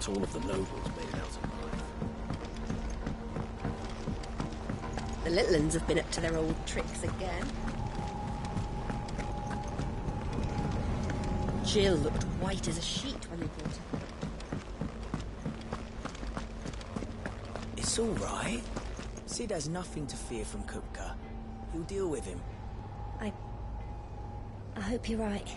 Not all of the nobles made it out alive. The little uns have been up to their old tricks again. Jill looked white as a sheet when they brought her. It's all right. Sid has nothing to fear from Kupka. He'll deal with him. I hope you're right.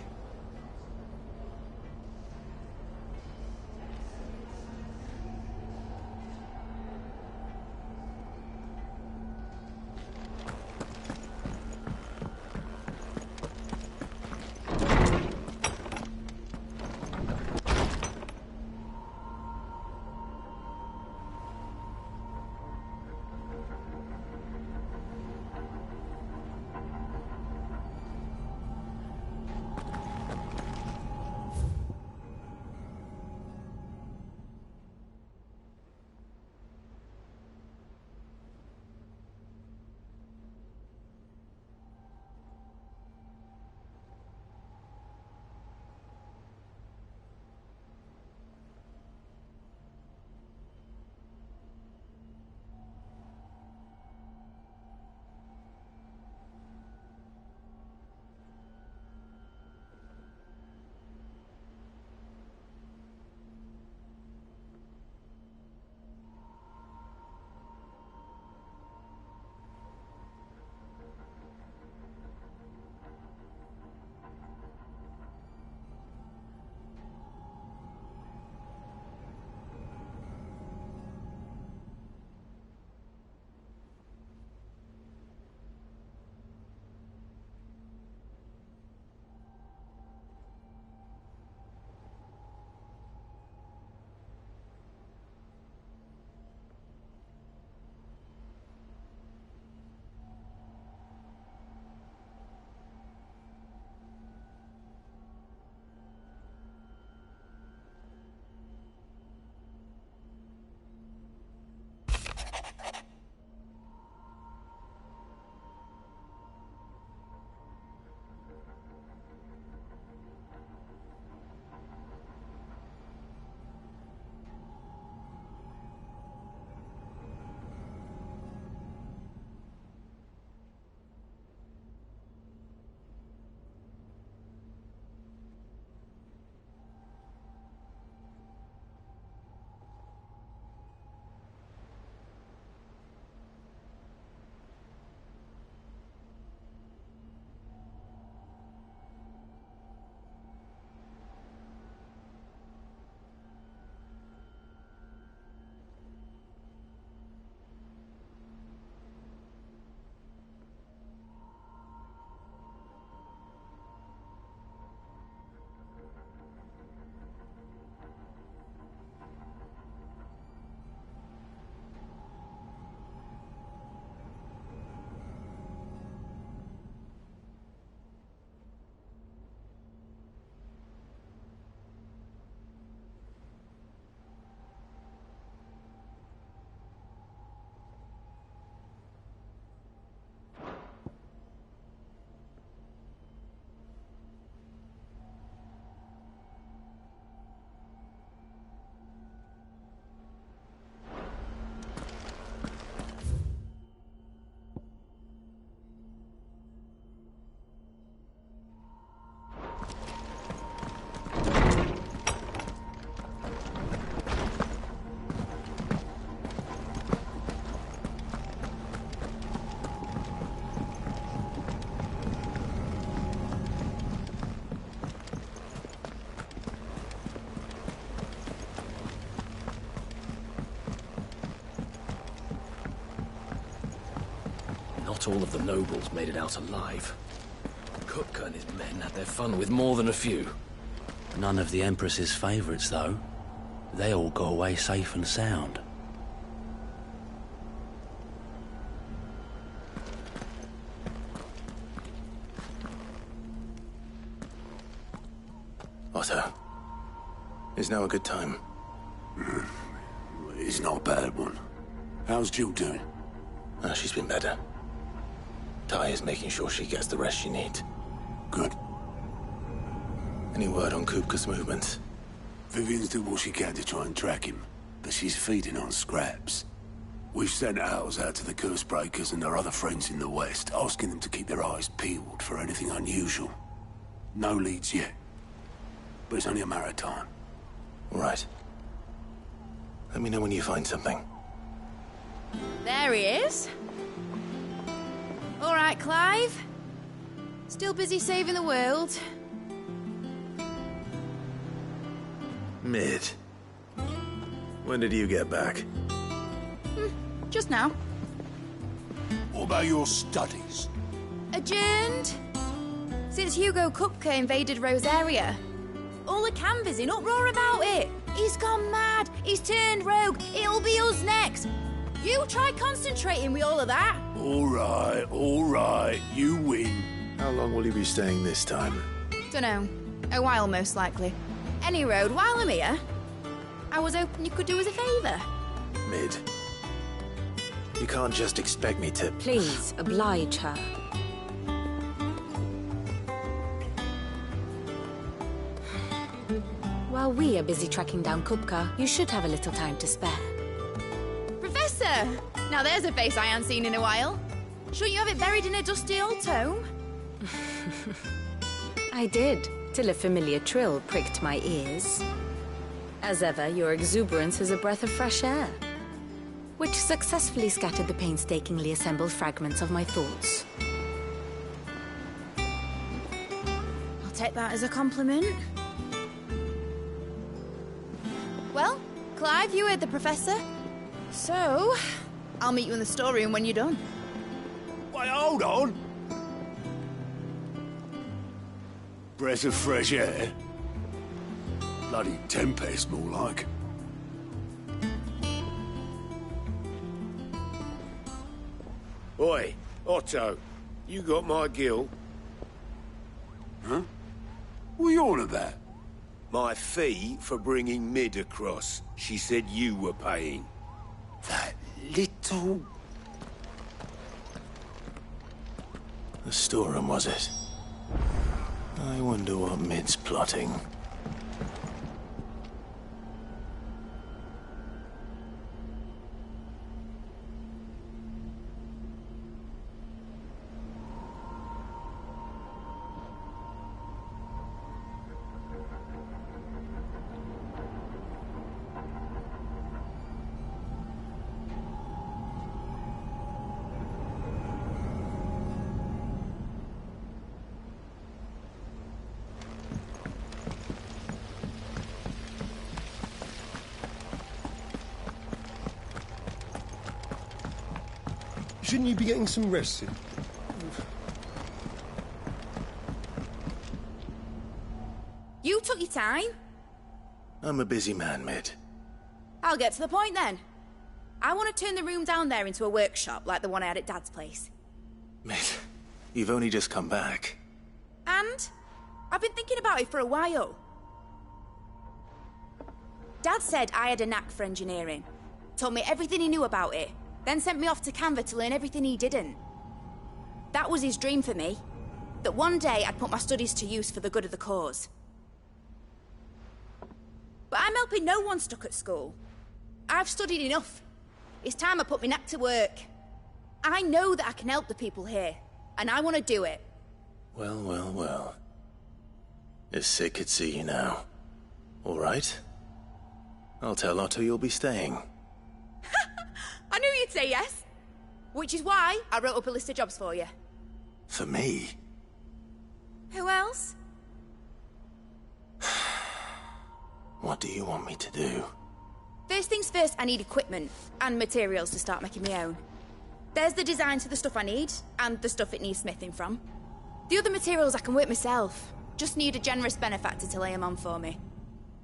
Not all of the nobles made it out alive. Kupka and his men had their fun with more than a few. None of the Empress's favourites, though. They all got away safe and sound. Otto, is now a good time? It's not a bad one. How's Jill doing? She's been better. Ty is making sure she gets the rest she needs. Good. Any word on Kupka's movements? Vivian's did what she can to try and track him, but she's feeding on scraps. We've sent ours out to the Cursebreakers and their other friends in the West, asking them to keep their eyes peeled for anything unusual. No leads yet, but it's only a matter of time. Right. Let me know when you find something. There he is. All right, Clive. Still busy saving the world. Mid. When did you get back? Just now. What about your studies? Adjourned. Since Hugo Kupka invaded Rosaria. All the canvass in uproar about it. He's gone mad. He's turned rogue. It'll be us next. You try concentrating with all of that. All right. You win. How long will you be staying this time? Dunno. A while, most likely. Any road, while I'm here, I was hoping you could do us a favour. Mid. You can't just expect me to... Please, oblige her. While we are busy tracking down Kupka, you should have a little time to spare. Professor! Now there's a face I haven't seen in a while. Shouldn't you have it buried in a dusty old tome? I did, till a familiar trill pricked my ears. As ever, your exuberance is a breath of fresh air, which successfully scattered the painstakingly assembled fragments of my thoughts. I'll take that as a compliment. Well, Clive, you heard the professor. So, I'll meet you in the storeroom when you're done. Wait, hold on. Breath of fresh air. Bloody tempest, more like. Oi, Otto, you got my gill? Huh? What are you on about? My fee for bringing Mid across. She said you were paying. That little... The storeroom, was it? I wonder what Mid's plotting. Shouldn't you be getting some rest soon? You took your time. I'm a busy man, Mid. I'll get to the point then. I want to turn the room down there into a workshop like the one I had at Dad's place. Mid, you've only just come back. And I've been thinking about it for a while. Dad said I had a knack for engineering. Told me everything he knew about it. Then sent me off to Canva to learn everything he didn't. That was his dream for me. That one day I'd put my studies to use for the good of the cause. But I'm helping no one stuck at school. I've studied enough. It's time I put my knack to work. I know that I can help the people here, and I want to do it. Well. It's sick could see you now. All right? I'll tell Otto you'll be staying. I knew you'd say yes. Which is why I wrote up a list of jobs for you. For me? Who else? What do you want me to do? First things first, I need equipment and materials to start making my own. There's the designs for the stuff I need, and the stuff it needs smithing from. The other materials I can work myself. Just need a generous benefactor to lay them on for me.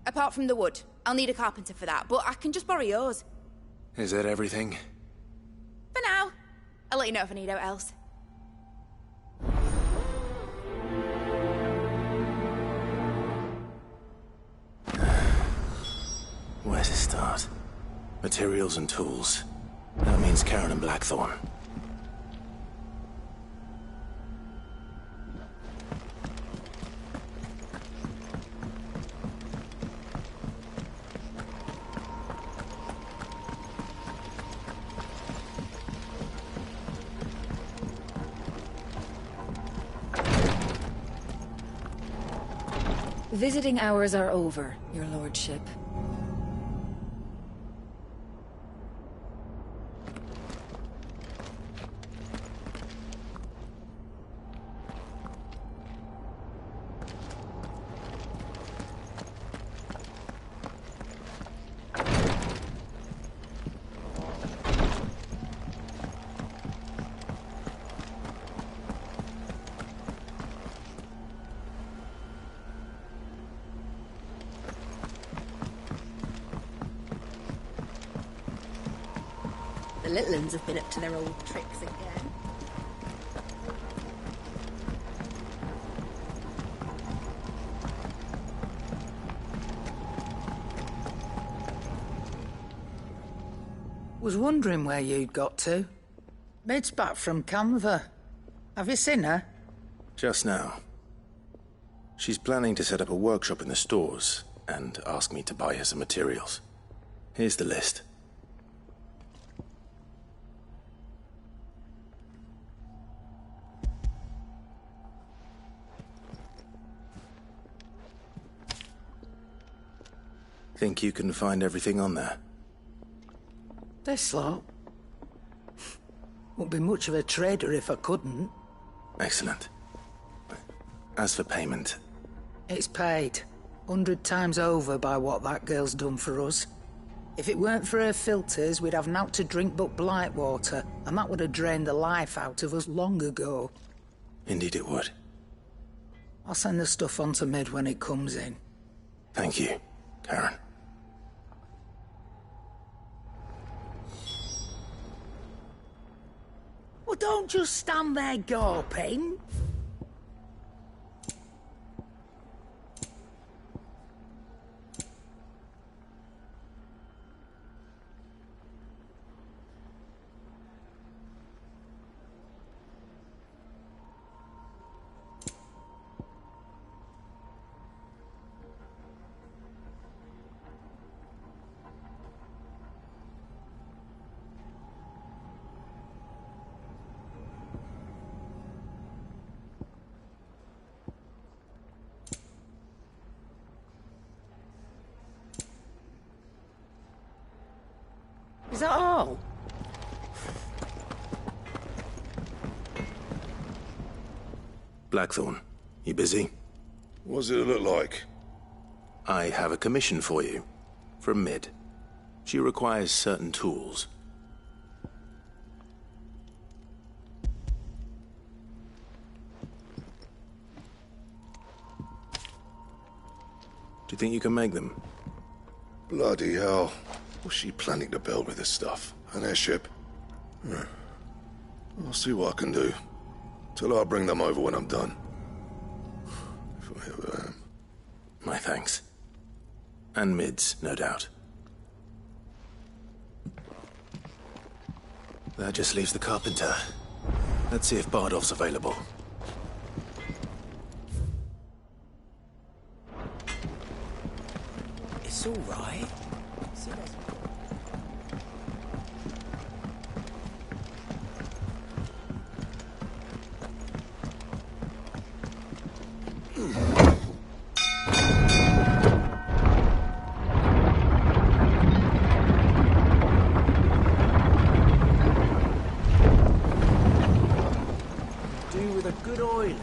Apart from the wood, I'll need a carpenter for that, but I can just borrow yours. Is that everything? For now. I'll let you know if I need out else. Where to start? Materials and tools. That means Karen and Blackthorn. Visiting hours are over, your lordship. The little uns have been up to their old tricks again. Was wondering where you'd got to. Mid's back from Canva. Have you seen her? Just now. She's planning to set up a workshop in the stores and ask me to buy her some materials. Here's the list. Think you can find everything on there? This lot. Won't be much of a trader if I couldn't. Excellent. As for payment... It's paid. 100 times over by what that girl's done for us. If it weren't for her filters, we'd have naught to drink but blight water, and that would have drained the life out of us long ago. Indeed it would. I'll send the stuff on to Mid when it comes in. Thank you, Karen. Well, don't just stand there gawping. Is that all? Blackthorn, you busy? What's it look like? I have a commission for you. From Mid. She requires certain tools. Do you think you can make them? Bloody hell. What's she planning to build with this stuff? An airship? I'll see what I can do. Tell her I'll bring them over when I'm done. If I ever am. My thanks. And Mid's, no doubt. That just leaves the carpenter. Let's see if Bardolph's available. It's all right. See, there's... Do with a good oil.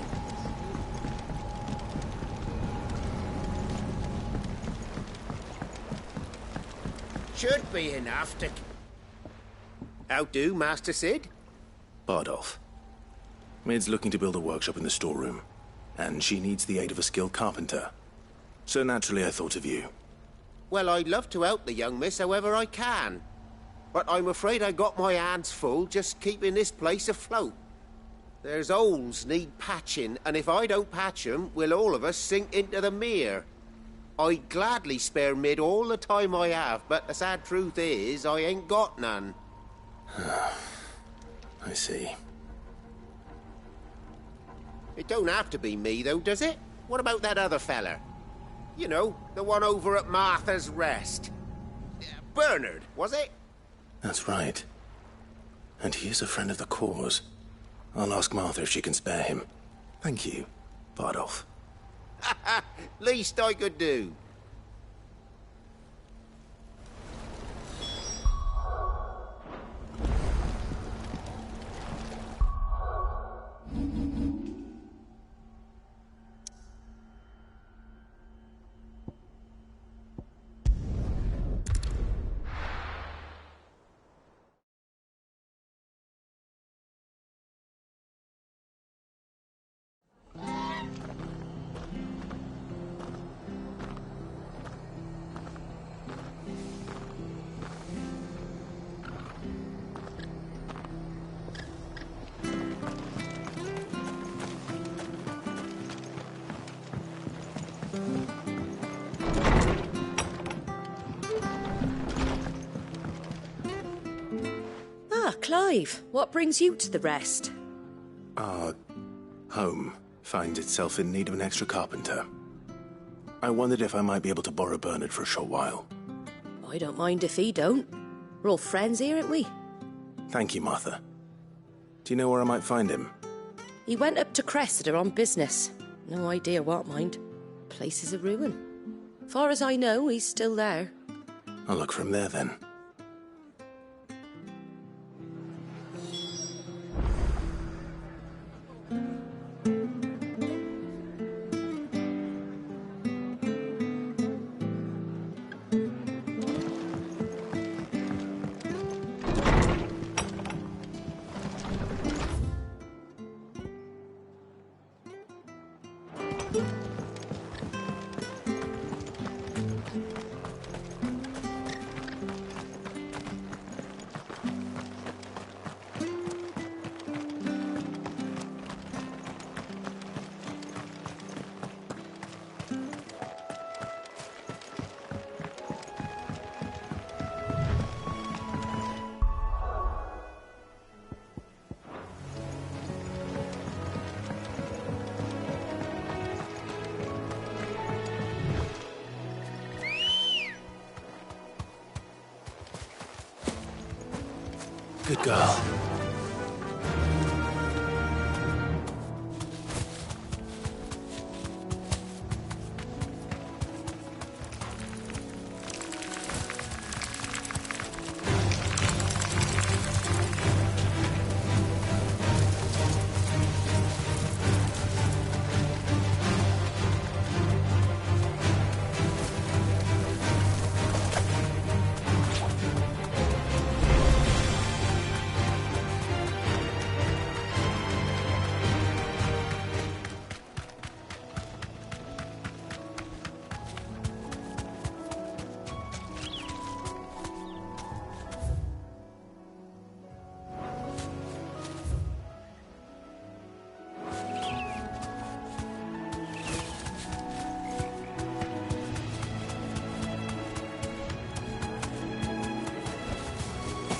Should be enough to... How do, Master Sid? Bardolph. Mid's looking to build a workshop in the storeroom, and she needs the aid of a skilled carpenter. So naturally I thought of you. Well, I'd love to help the young miss however I can. But I'm afraid I got my hands full just keeping this place afloat. There's holes need patching, and if I don't patch 'em, we'll all of us sink into the mere. I'd gladly spare Mid all the time I have, but the sad truth is, I ain't got none. I see. It don't have to be me, though, does it? What about that other feller? You know, the one over at Martha's Rest. Bernard, was it? That's right. And he is a friend of the cause. I'll ask Martha if she can spare him. Thank you, Bardolph. Least I could do. Clive, what brings you to the rest? Our home finds itself in need of an extra carpenter. I wondered if I might be able to borrow Bernard for a short while. I don't mind if he don't. We're all friends here, aren't we? Thank you, Martha. Do you know where I might find him? He went up to Cressida on business. No idea what, mind. Place is a ruin. Far as I know, he's still there. I'll look for him there, then. Good girl.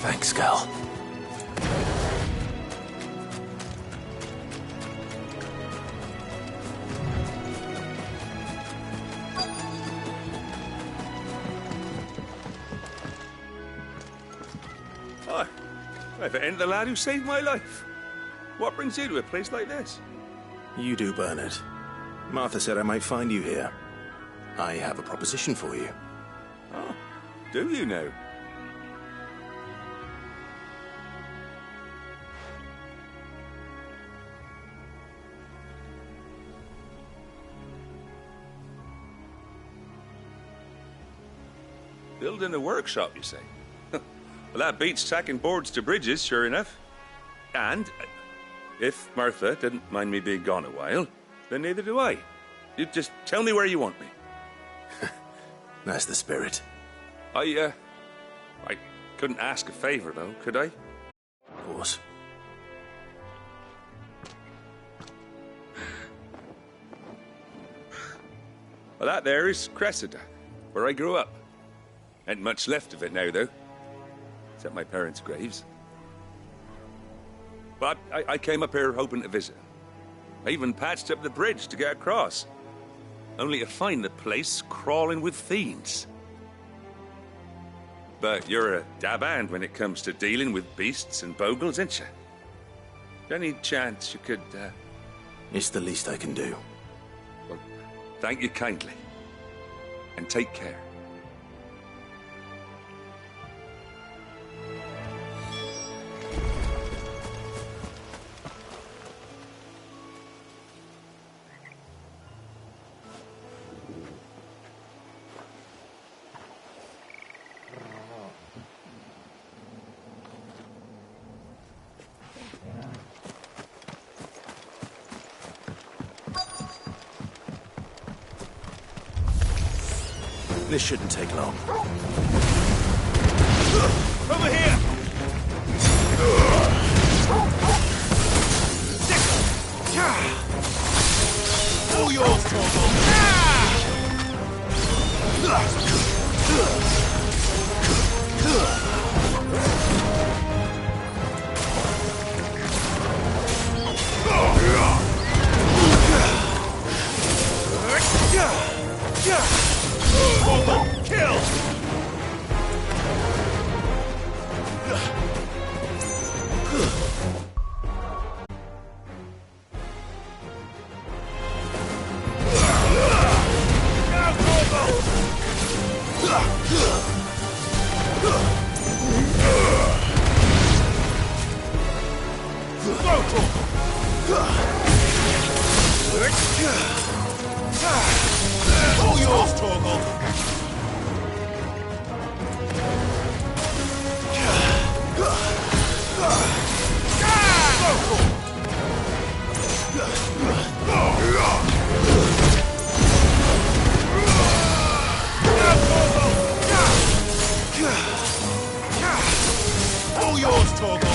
Thanks, girl. Hi. If it ain't the lad who saved my life. What brings you to a place like this? You do, Bernard. Martha said I might find you here. I have a proposition for you. Oh, do you now? Building a workshop, you say? Well, that beats tacking boards to bridges, sure enough. And if Martha didn't mind me being gone a while, then neither do I. You just tell me where you want me. That's the spirit. I couldn't ask a favor, though, could I? Of course. Well, that there is Cressida, where I grew up. Ain't much left of it now, though. Except my parents' graves. But I came up here hoping to visit. I even patched up the bridge to get across. Only to find the place crawling with fiends. But you're a dab hand when it comes to dealing with beasts and bogles, ain't you? Any chance you could, It's the least I can do. Well, Thank you kindly. And take care. This shouldn't take long. Over here! All yours, Kill! All yours, Torgal! All yours, Torgal!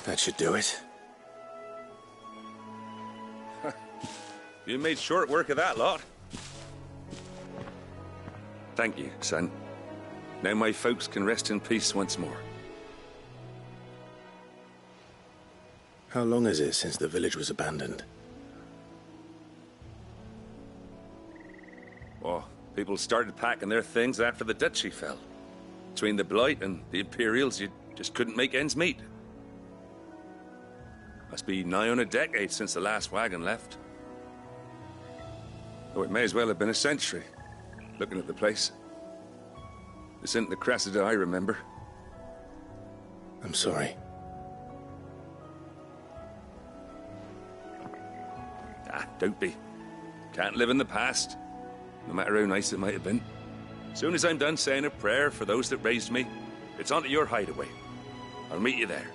That should do it. You made short work of that lot. Thank you, son. Now my folks can rest in peace once more. How long is it since the village was abandoned? Oh, people started packing their things after the duchy fell. Between the Blight and the Imperials, you just couldn't make ends meet. Must be nigh on a decade since the last wagon left. Oh, it may as well have been a century, looking at the place. This isn't the Cressida I remember. I'm sorry. Ah, don't be. Can't live in the past, no matter how nice it might have been. As soon as I'm done saying a prayer for those that raised me, it's onto your hideaway. I'll meet you there.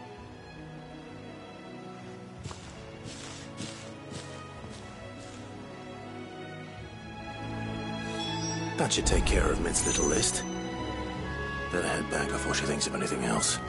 That should take care of Mid's little list. Better head back before she thinks of anything else.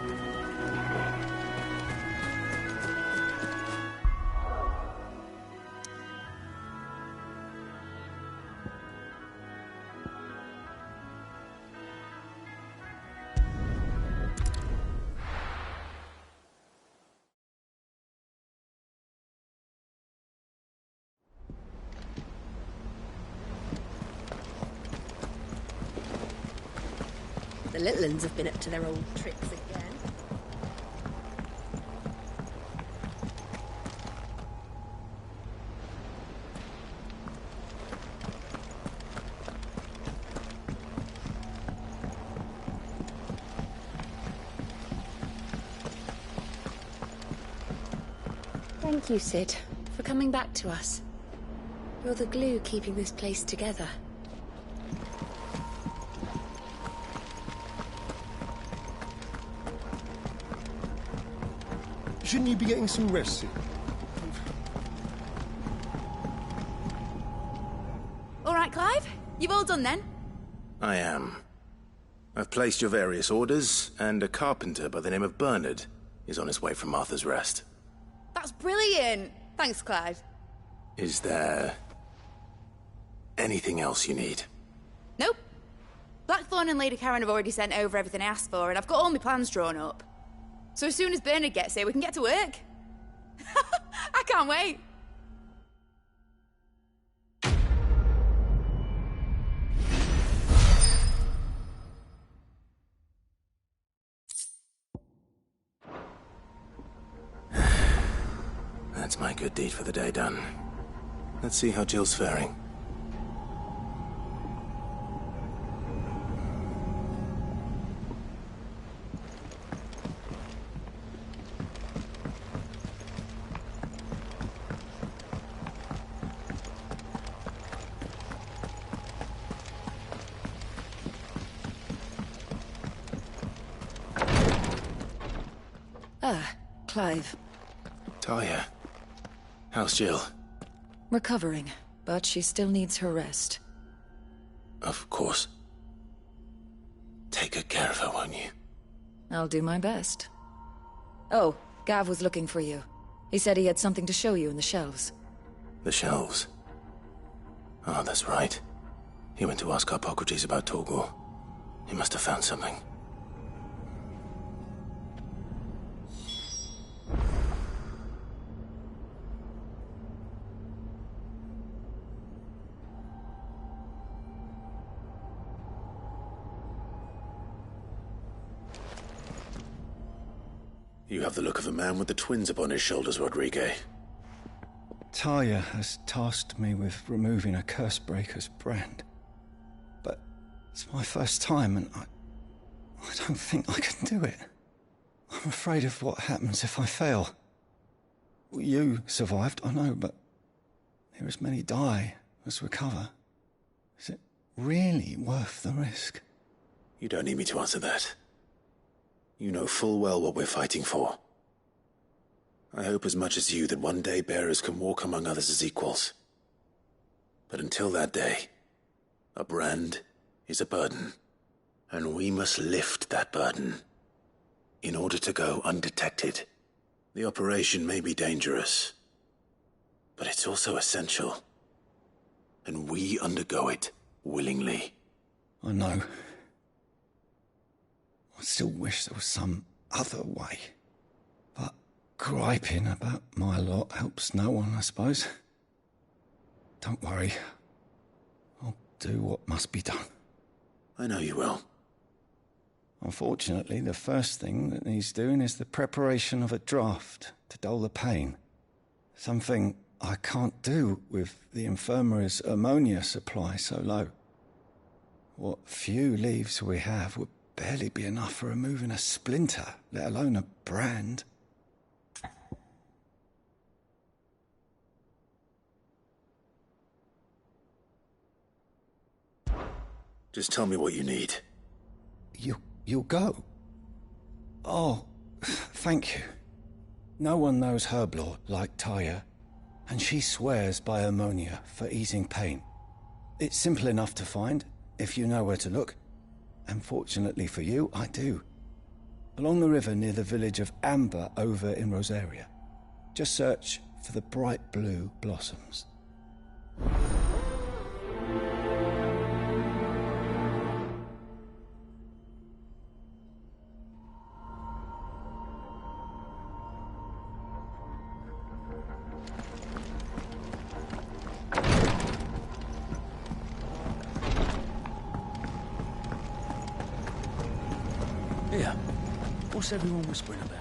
The little uns have been up to their old tricks again. Thank you, Sid, for coming back to us. You're the glue keeping this place together. Shouldn't you be getting some rest, Sid? All right, Clive? You've all done then? I am. I've placed your various orders, and a carpenter by the name of Bernard is on his way from Martha's Rest. That's brilliant! Thanks, Clive. Is there anything else you need? Nope. Blackthorn and Lady Karen have already sent over everything I asked for, and I've got all my plans drawn up. So as soon as Bernard gets here, we can get to work. I can't wait. That's my good deed for the day done. Let's see how Jill's faring. Ah, Clive. Talia, how's Jill? Recovering, but she still needs her rest. Of course. Take good care of her, won't you? I'll do my best. Oh, Gav was looking for you. He said he had something to show you in the shelves. The shelves? Oh, that's right. He went to ask Harpocrates about Torgor. He must have found something. You have the look of a man with the twins upon his shoulders, Rodrigue. Talia has tasked me with removing a Cursebreaker's brand. But it's my first time, and I don't think I can do it. I'm afraid of what happens if I fail. You survived, I know, but near as many die as recover. Is it really worth the risk? You don't need me to answer that. You know full well what we're fighting for. I hope as much as you that one day bearers can walk among others as equals. But until that day, a brand is a burden, and we must lift that burden in order to go undetected. The operation may be dangerous, but it's also essential, and we undergo it willingly. I know. I still wish there was some other way. But griping about my lot helps no one, I suppose. Don't worry. I'll do what must be done. I know you will. Unfortunately, the first thing that needs doing is the preparation of a draft to dull the pain. Something I can't do with the infirmary's ammonia supply so low. What few leaves we have would barely be enough for removing a splinter, let alone a brand. Just tell me what you need. You'll go? Oh, thank you. No one knows Herblore like Talia, and she swears by ammonia for easing pain. It's simple enough to find, if you know where to look. And fortunately for you, I do. Along the river near the village of Amber over in Rosaria. Just search for the bright blue blossoms. Here, what's everyone whispering about?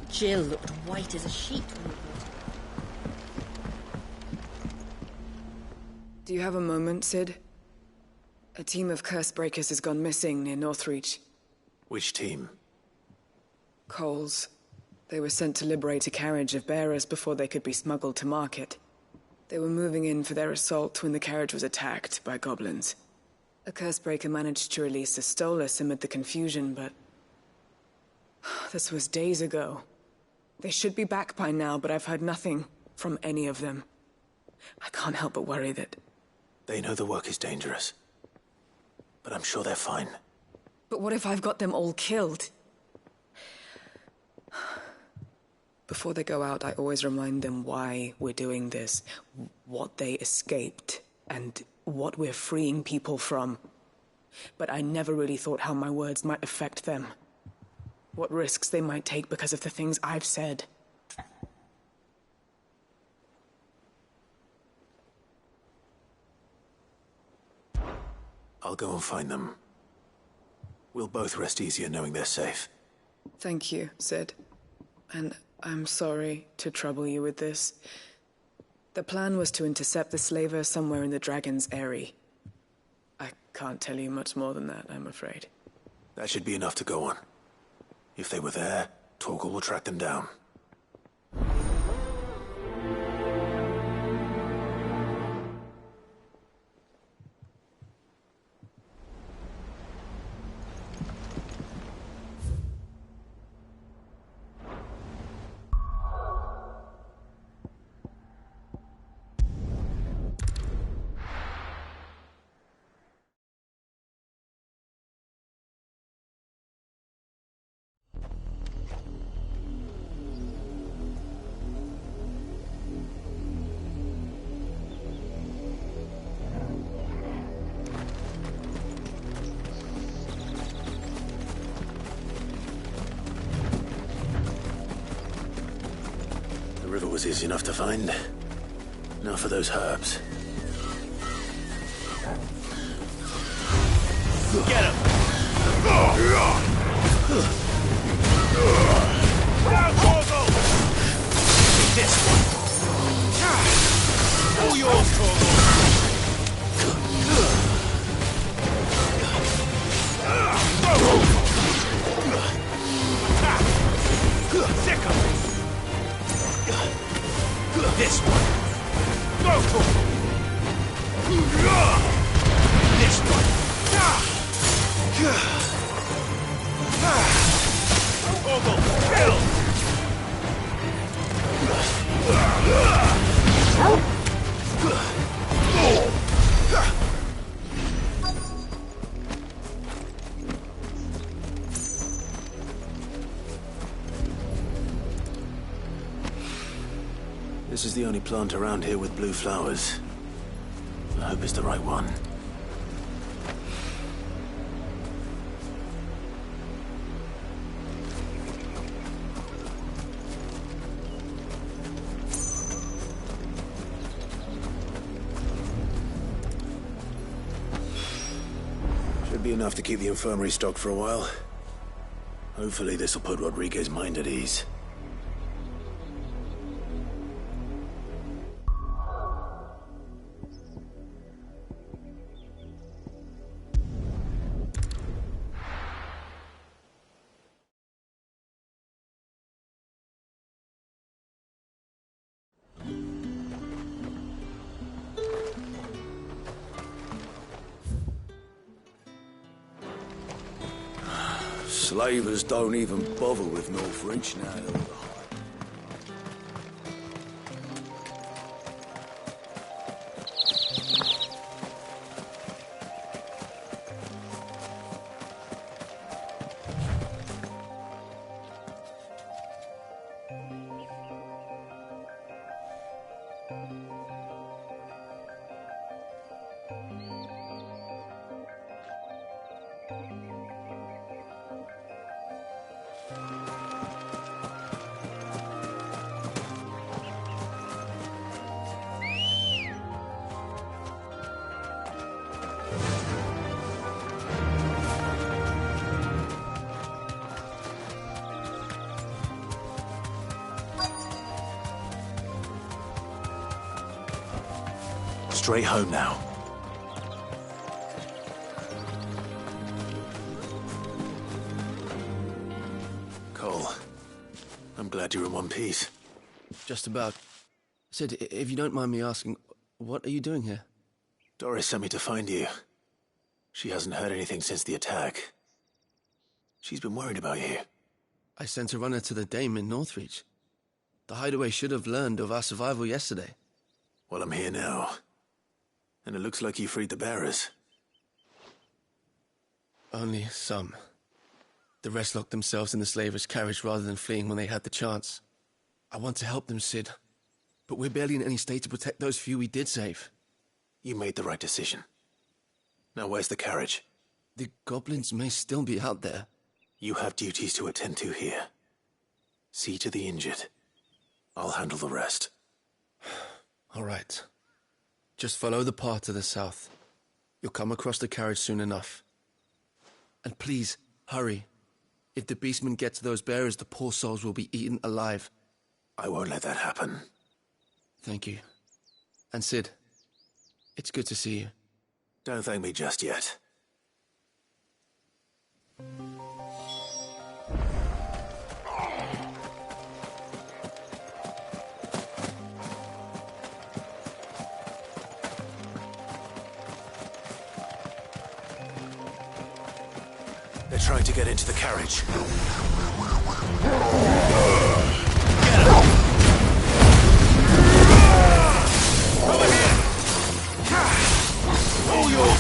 Jill looked white as a sheet when we brought her. Do you have a moment, Sid? A team of curse breakers has gone missing near Northreach. Which team? Coles. They were sent to liberate a carriage of bearers before they could be smuggled to market. They were moving in for their assault when the carriage was attacked by goblins. A cursebreaker managed to release a Stolas amid the confusion, but... this was days ago. They should be back by now, but I've heard nothing from any of them. I can't help but worry that... They know the work is dangerous. But I'm sure they're fine. But what if I've got them all killed? Before they go out, I always remind them why we're doing this, what they escaped, and what we're freeing people from. But I never really thought how my words might affect them. What risks they might take because of the things I've said. I'll go and find them. We'll both rest easier knowing they're safe. Thank you, Sid. And I'm sorry to trouble you with this. The plan was to intercept the slaver somewhere in the Dragon's Eyrie. I can't tell you much more than that, I'm afraid. That should be enough to go on. If they were there, Torgal will track them down. The river was easy enough to find. Now for those herbs. Get him! This one! All yours, Torgal! Sick of it! This one! Go, Torgal! This one! Torgal, kill! This is the only plant around here with blue flowers. I hope it's the right one. Should be enough to keep the infirmary stocked for a while. Hopefully this will put Rodriguez's mind at ease. Slavers don't even bother with Northreach now. Straight home now. glad you're in one piece. Just about. Sid, if you don't mind me asking, what are you doing here? Doris sent me to find you. She hasn't heard anything since the attack. She's been worried about you. I sent a runner to the Dame in Northreach. The Hideaway should have learned of our survival yesterday. Well, I'm here now. And it looks like you freed the bearers. Only some. The rest locked themselves in the slaver's carriage rather than fleeing when they had the chance. I want to help them, Sid. But we're barely in any state to protect those few we did save. You made the right decision. Now where's the carriage? The goblins may still be out there. You have duties to attend to here. See to the injured. I'll handle the rest. All right. Just follow the path to the south. You'll come across the carriage soon enough. And please, hurry. If the beastmen get to those bearers, the poor souls will be eaten alive. I won't let that happen. Thank you. And Sid, it's good to see you. Don't thank me just yet. They're trying to get into the carriage. Over here! All your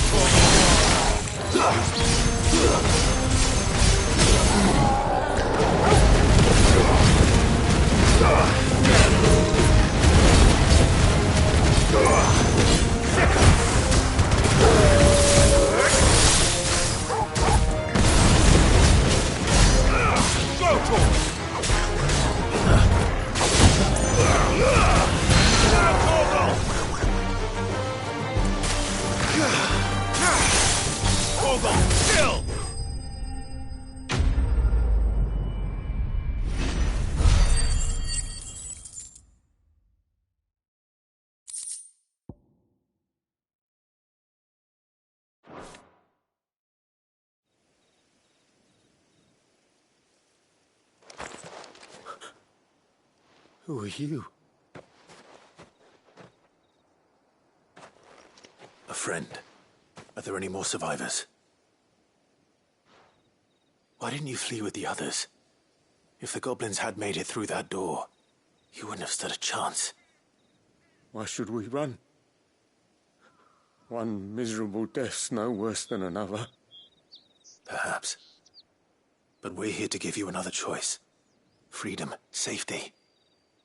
Who are you? A friend. Are there any more survivors? Why didn't you flee with the others? If the goblins had made it through that door, you wouldn't have stood a chance. Why should we run? One miserable death's no worse than another. Perhaps. But we're here to give you another choice. Freedom, safety.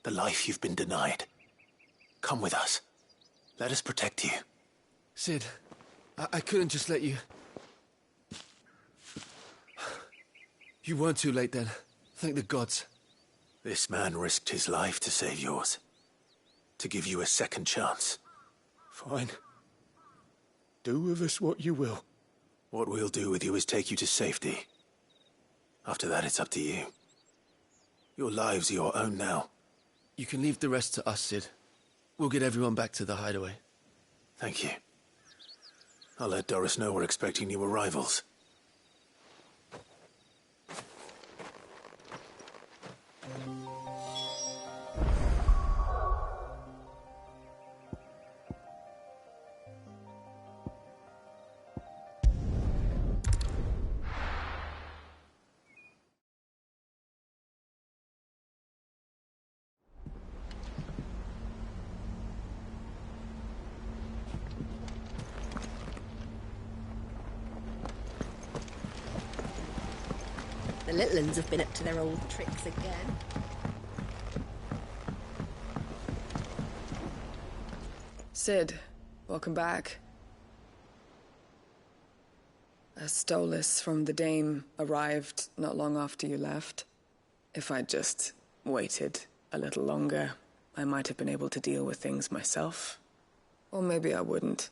The life you've been denied. Come with us. Let us protect you. Sid, I couldn't just let you... You weren't too late then. Thank the gods. This man risked his life to save yours. To give you a second chance. Fine. Do with us what you will. What we'll do with you is take you to safety. After that, it's up to you. Your lives are your own now. You can leave the rest to us, Sid. We'll get everyone back to the hideaway. Thank you. I'll let Doris know we're expecting new arrivals. The little ones have been up to their old tricks again. Sid, welcome back. A Stolas from the Dame arrived not long after you left. If I'd just waited a little longer, I might have been able to deal with things myself. Or maybe I wouldn't.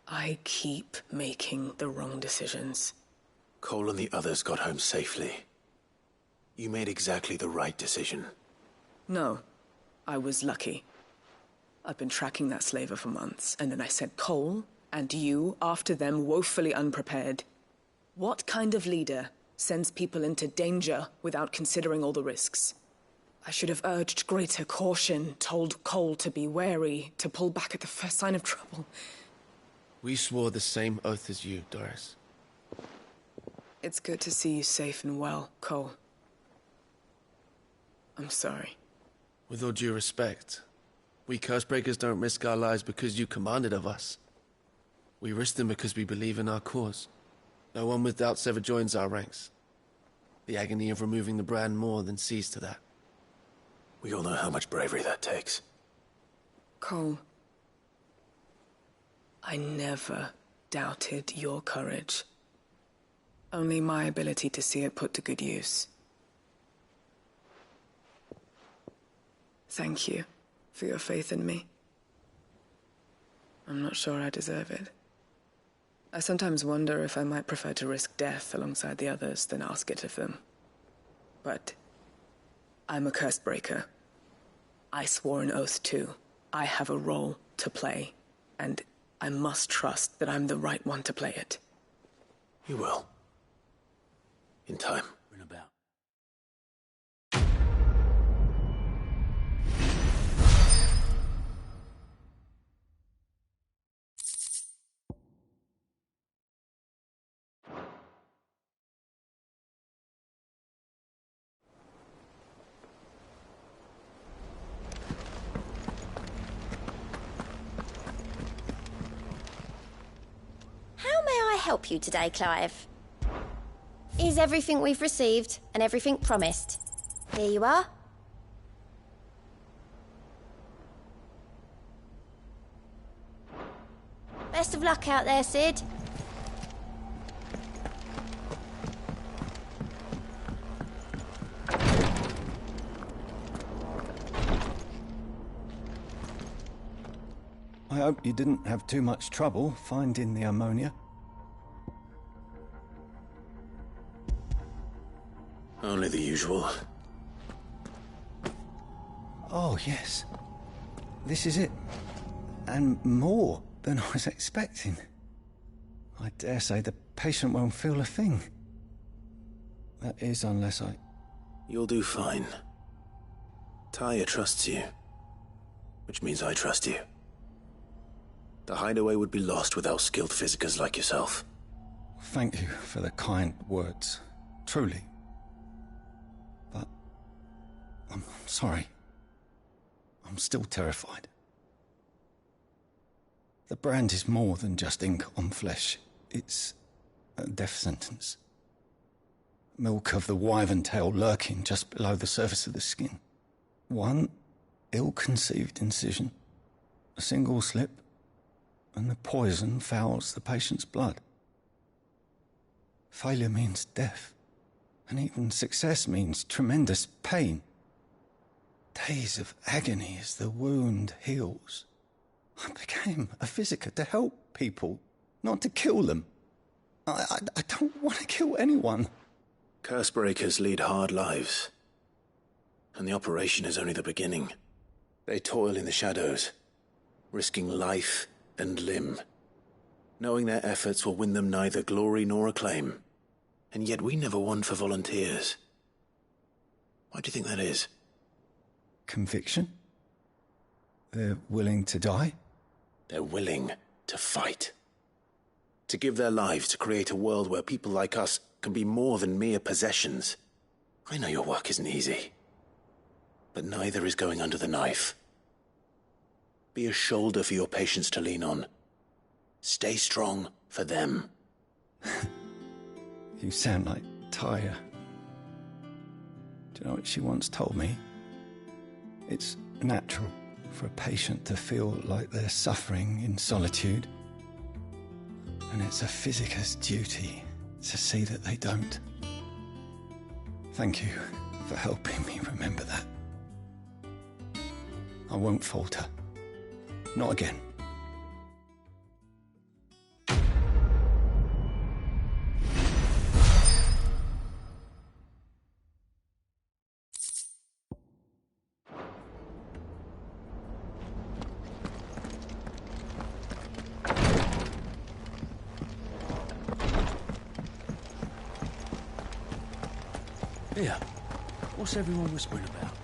I keep making the wrong decisions. Cole and the others got home safely. You made exactly the right decision. No, I was lucky. I've been tracking that slaver for months, and then I sent Cole and you after them woefully unprepared. What kind of leader sends people into danger without considering all the risks? I should have urged greater caution, told Cole to be wary, to pull back at the first sign of trouble. We swore the same oath as you, Doris. It's good to see you safe and well, Cole. I'm sorry. With all due respect, we Cursebreakers don't risk our lives because you commanded of us. We risk them because we believe in our cause. No one with doubts ever joins our ranks. The agony of removing the brand more than sees to that. We all know how much bravery that takes. Cole, I never doubted your courage. Only my ability to see it put to good use. Thank you for your faith in me. I'm not sure I deserve it. I sometimes wonder if I might prefer to risk death alongside the others than ask it of them. But I'm a Cursebreaker. I swore an oath too. I have a role to play, and I must trust that I'm the right one to play it. You will. In time. About. How may I help you today, Clive? Is everything we've received and everything promised? Here you are. Best of luck out there, Sid. I hope you didn't have too much trouble finding the ammonia. Only the usual. Oh, yes. This is it. And more than I was expecting. I dare say the patient won't feel a thing. That is, unless I... You'll do fine. Tyre trusts you. Which means I trust you. The hideaway would be lost without skilled physicers like yourself. Thank you for the kind words. Truly. But... I'm sorry. I'm still terrified. The brand is more than just ink on flesh. It's a death sentence. Milk of the wyvern tail lurking just below the surface of the skin. One ill-conceived incision, a single slip, and the poison fouls the patient's blood. Failure means death, and even success means tremendous pain. Days of agony as the wound heals. I became a physiker to help people, not to kill them. I don't want to kill anyone. Cursebreakers lead hard lives. And the operation is only the beginning. They toil in the shadows, risking life and limb, knowing their efforts will win them neither glory nor acclaim. And yet we never won for volunteers. Why do you think that is? Conviction? They're willing to die? They're willing to fight. To give their lives to create a world where people like us can be more than mere possessions. I know your work isn't easy. But neither is going under the knife. Be a shoulder for your patients to lean on. Stay strong for them. You sound like Tyre. Do you know what she once told me? It's natural for a patient to feel like they're suffering in solitude. And it's a physiker's duty to see that they don't. Thank you for helping me remember that. I won't falter. Not again. Here, what's everyone whispering about?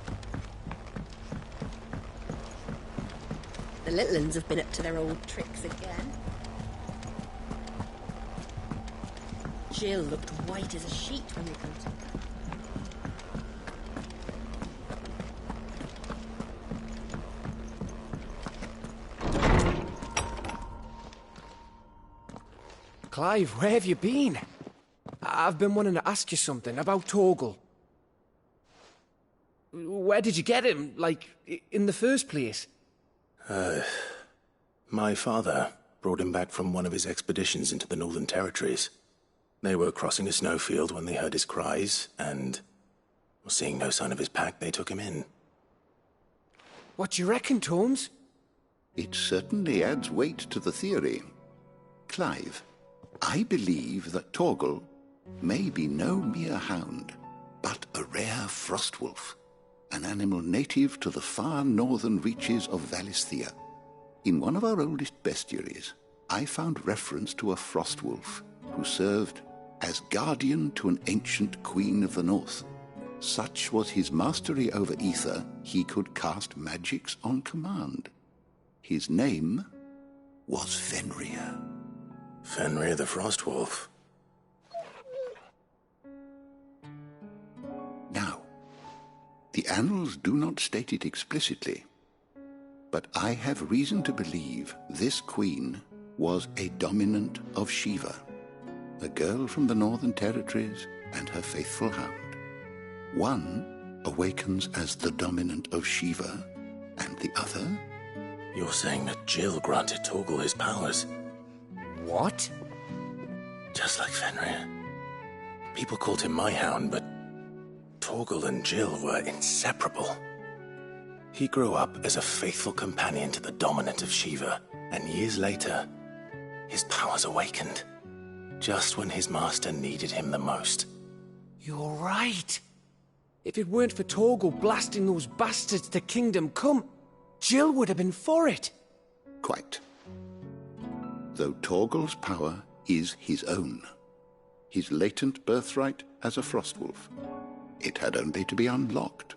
little uns have been up to their old tricks again. Jill looked white as a sheet when we come to her. Clive, where have you been? I've been wanting to ask you something about Torgal. Where did you get him, like, in the first place? My father brought him back from one of his expeditions into the Northern Territories. They were crossing a snowfield when they heard his cries, and, seeing no sign of his pack, they took him in. What do you reckon, Tomes? It certainly adds weight to the theory. Clive, I believe that Torgal may be no mere hound, but a rare frostwolf, an animal native to the far northern reaches of Valisthea. In one of our oldest bestiaries, I found reference to a frostwolf who served as guardian to an ancient queen of the north. Such was his mastery over ether, he could cast magics on command. His name was Fenrir. Fenrir the Frostwolf. Now, the annals do not state it explicitly, but I have reason to believe this queen was a dominant of Shiva, a girl from the Northern Territories and her faithful hound. One awakens as the dominant of Shiva, and the other... You're saying that Jill granted Torgal his powers? What? Just like Fenrir. People called him my hound, but Torgal and Jill were inseparable. He grew up as a faithful companion to the dominant of Shiva, and years later, his powers awakened, just when his master needed him the most. You're right. If it weren't for Torgal blasting those bastards to Kingdom Come, Jill would have been for it. Quite. Though Torgal's power is his own, his latent birthright as a frostwolf. It had only to be unlocked.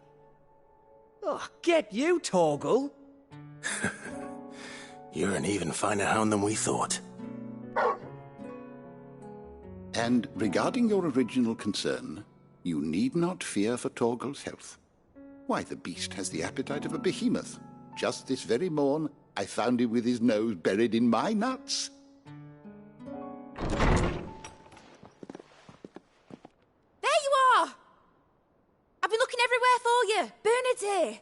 Oh, get you, Torgal! You're an even finer hound than we thought. And regarding your original concern, you need not fear for Torgal's health. Why, the beast has the appetite of a behemoth. Just this very morn, I found him with his nose buried in my nuts. There you are! I've been looking everywhere for you. Bernard's here.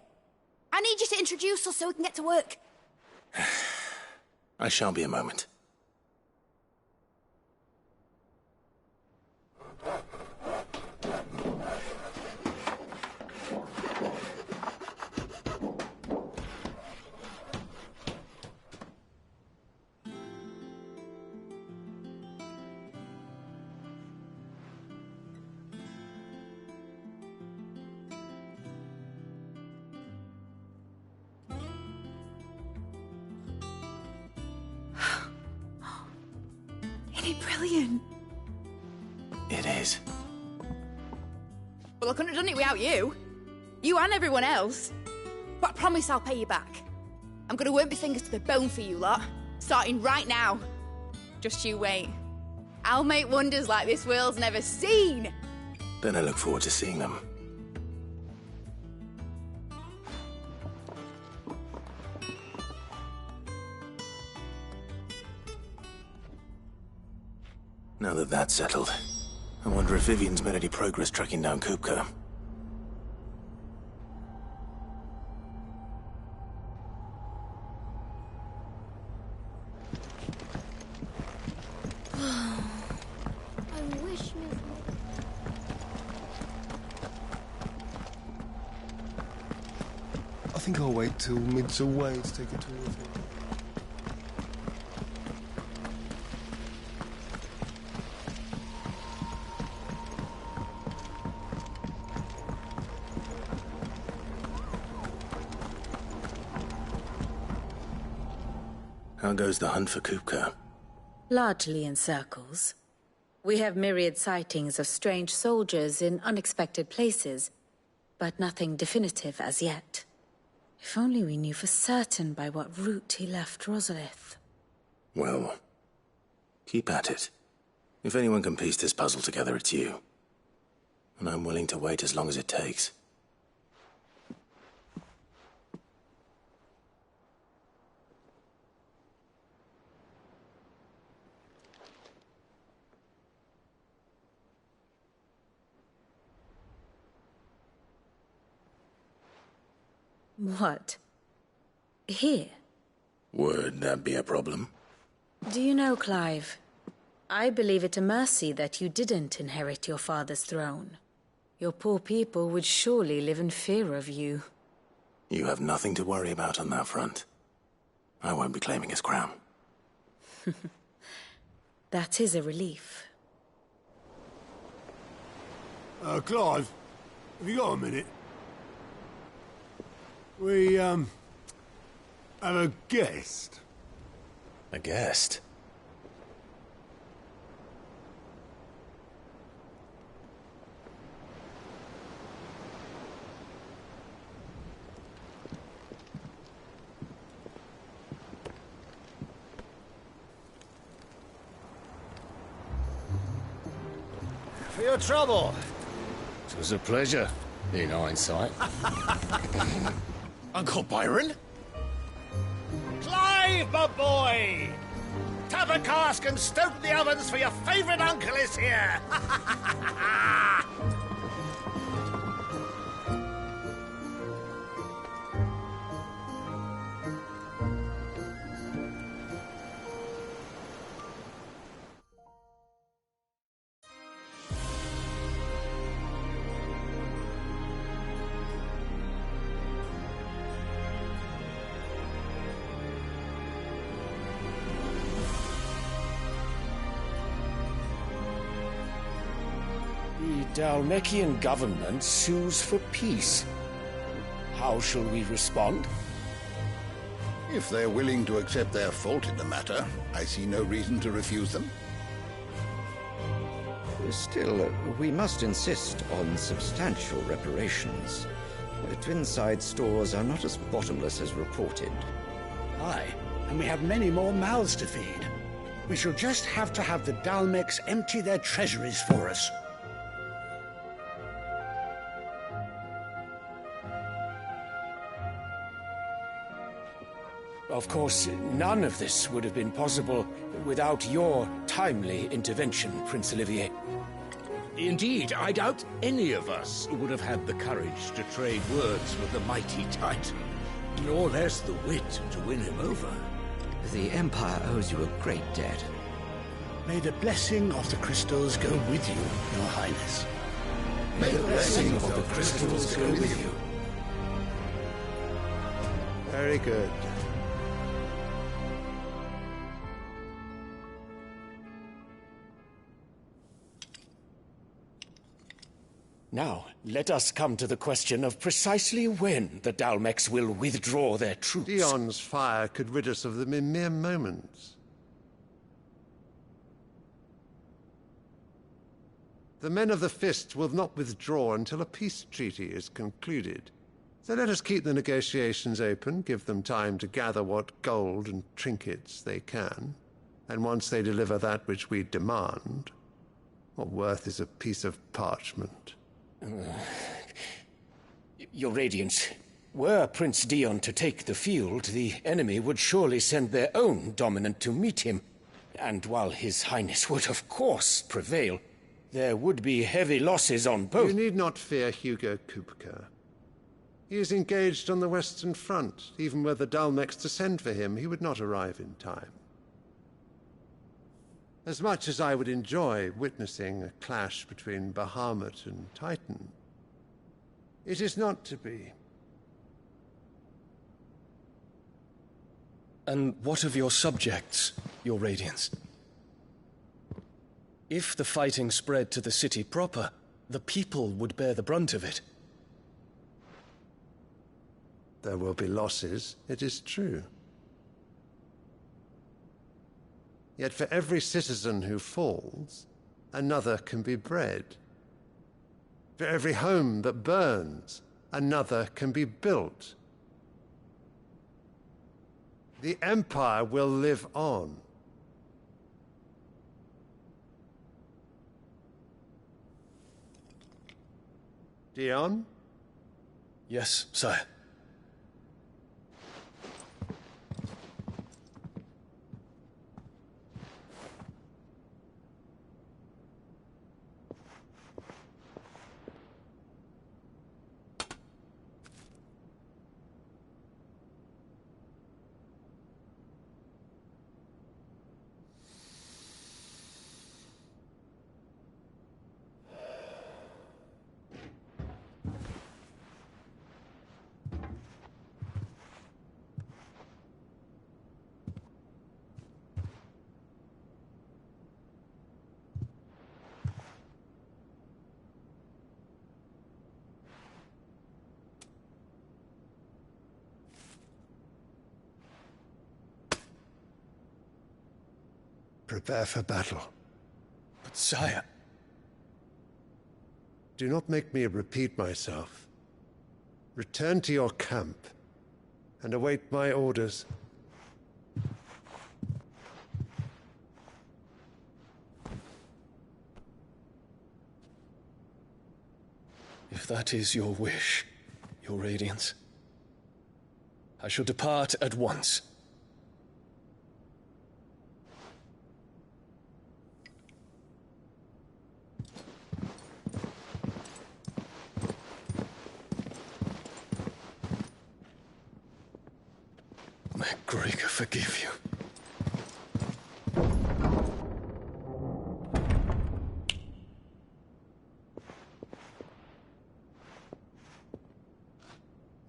I need you to introduce us so we can get to work. I shall be a moment. Isn't it brilliant? It is. Well, I couldn't have done it without you. You and everyone else. But I promise I'll pay you back. I'm gonna work my fingers to the bone for you lot. Starting right now. Just you wait. I'll make wonders like this world's never seen. Then I look forward to seeing them. Now that that's settled, I wonder if Vivian's made any progress tracking down Kupka. I wish Miss... I think I'll wait till Mid's away to take a tour of him. How goes the hunt for Kupka? Largely in circles. We have myriad sightings of strange soldiers in unexpected places, but nothing definitive as yet. If only we knew for certain by what route he left Rosalith. Well, keep at it. If anyone can piece this puzzle together, it's you. And I'm willing to wait as long as it takes. What? Here? Would that be a problem? Do you know, Clive? I believe it a mercy that you didn't inherit your father's throne. Your poor people would surely live in fear of you. You have nothing to worry about on that front. I won't be claiming his crown. That is a relief. Clive, have you got a minute? We, have a guest. A guest? For your trouble. It was a pleasure, in hindsight. Uncle Byron? Clive, my boy! Tap a cask and stoke the ovens for your favourite uncle is here! The Dalmekian government sues for peace. How shall we respond? If they're willing to accept their fault in the matter, I see no reason to refuse them. Still, we must insist on substantial reparations. The Twinside stores are not as bottomless as reported. Aye, and we have many more mouths to feed. We shall just have to have the Dalmecs empty their treasuries for us. Of course, none of this would have been possible without your timely intervention, Prince Olivier. Indeed, I doubt any of us would have had the courage to trade words with the mighty Titan, nor less the wit to win him over. The Empire owes you a great debt. May the blessing of the crystals go with you, Your Highness. May the blessing of the crystals go with you. Very good. Now, let us come to the question of precisely when the Dalmecs will withdraw their troops. Dion's fire could rid us of them in mere moments. The men of the Fist will not withdraw until a peace treaty is concluded. So let us keep the negotiations open, give them time to gather what gold and trinkets they can, and once they deliver that which we demand, what worth is a piece of parchment? Your Radiance, were Prince Dion to take the field, the enemy would surely send their own dominant to meet him. And while His Highness would of course prevail, there would be heavy losses on both. You need not fear Hugo Kupka. He is engaged on the Western Front. Even were the Dalmecs to send for him, he would not arrive in time. As much as I would enjoy witnessing a clash between Bahamut and Titan, it is not to be. And what of your subjects, Your Radiance? If the fighting spread to the city proper, the people would bear the brunt of it. There will be losses, it is true. Yet for every citizen who falls, another can be bred. For every home that burns, another can be built. the Empire will live on. Dion? Yes, sire. Prepare for battle. But sire... Do not make me repeat myself. Return to your camp and await my orders. If that is your wish, Your Radiance, I shall depart at once. May Gregor forgive you.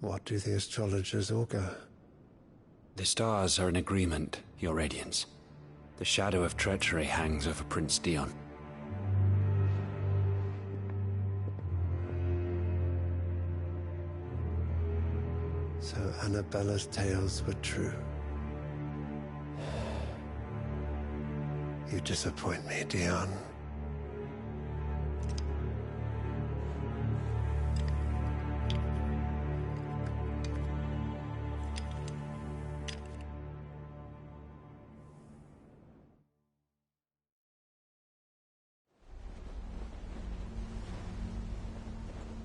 What do the astrologers augur? The stars are in agreement, Your Radiance. The shadow of treachery hangs over Prince Dion. So Annabella's tales were true. You disappoint me, Dion.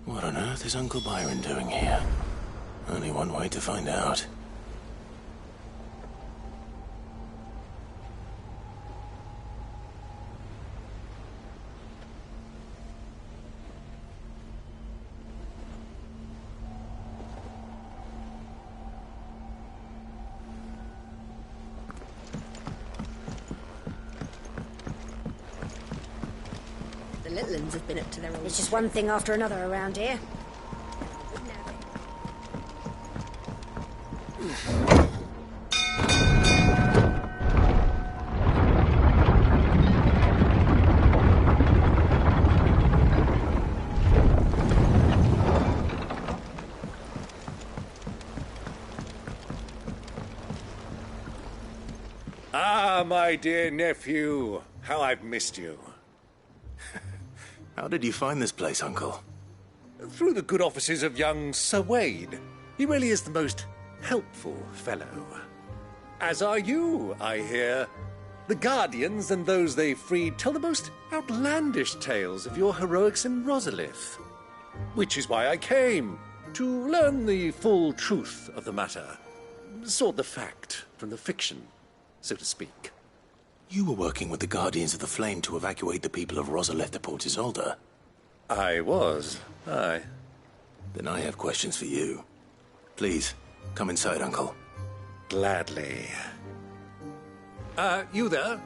What on earth is Uncle Byron doing here? Only one way to find out. The little uns have been up to their old... It's just one thing after another around here. Ah, my dear nephew. How I've missed you. How did you find this place, Uncle? Through the good offices of young Sir Wade. He really is the most helpful fellow. As are you, I hear. The Guardians and those they freed tell the most outlandish tales of your heroics in Rosalith. Which is why I came, to learn the full truth of the matter. Sort the fact from the fiction, so to speak. You were working with the Guardians of the Flame to evacuate the people of Rosalith to Port Isolde. I was, aye. Then I have questions for you. Please, come inside, Uncle. Gladly. You there?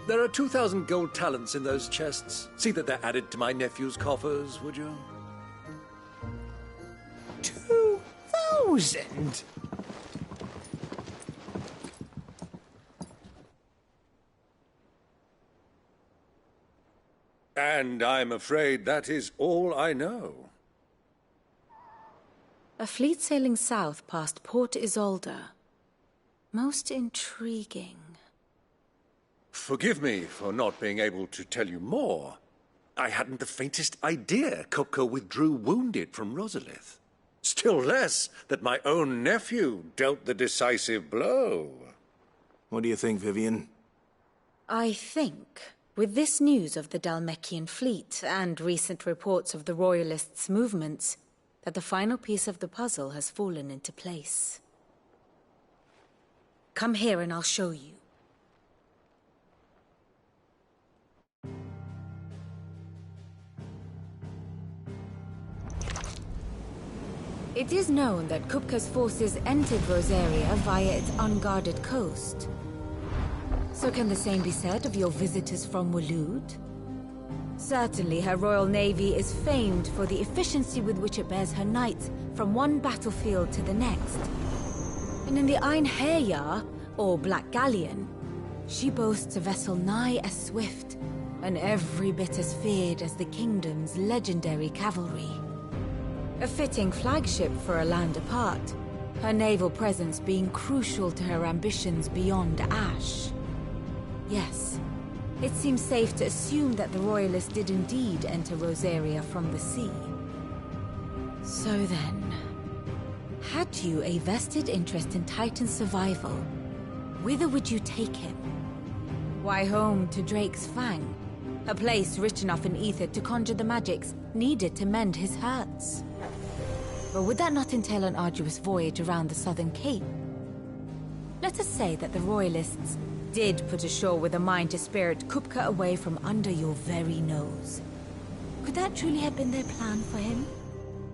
There are 2,000 gold talents in those chests. See that they're added to my nephew's coffers, would you? 2,000? And I'm afraid that is all I know. A fleet sailing south past Port Isolde. Most intriguing. Forgive me for not being able to tell you more. I hadn't the faintest idea Coco withdrew wounded from Rosalith. Still less that my own nephew dealt the decisive blow. What do you think, Vivian? I think, with this news of the Dalmekian fleet and recent reports of the Royalists' movements, that the final piece of the puzzle has fallen into place. Come here and I'll show you. It is known that Kupka's forces entered Rosaria via its unguarded coast. So can the same be said of your visitors from Waloed? Certainly her royal navy is famed for the efficiency with which it bears her knights from one battlefield to the next. And in the Einherjar, or Black Galleon, she boasts a vessel nigh as swift and every bit as feared as the kingdom's legendary cavalry. A fitting flagship for a land apart, her naval presence being crucial to her ambitions beyond Ash. Yes, it seems safe to assume that the Royalists did indeed enter Rosaria from the sea. So then, had you a vested interest in Titan's survival, whither would you take him? Why, home to Drake's Fang, a place rich enough in ether to conjure the magics needed to mend his hurts. But would that not entail an arduous voyage around the southern cape? Let us say that the Royalists did put ashore with a mind to spirit Kupka away from under your very nose. Could that truly have been their plan for him?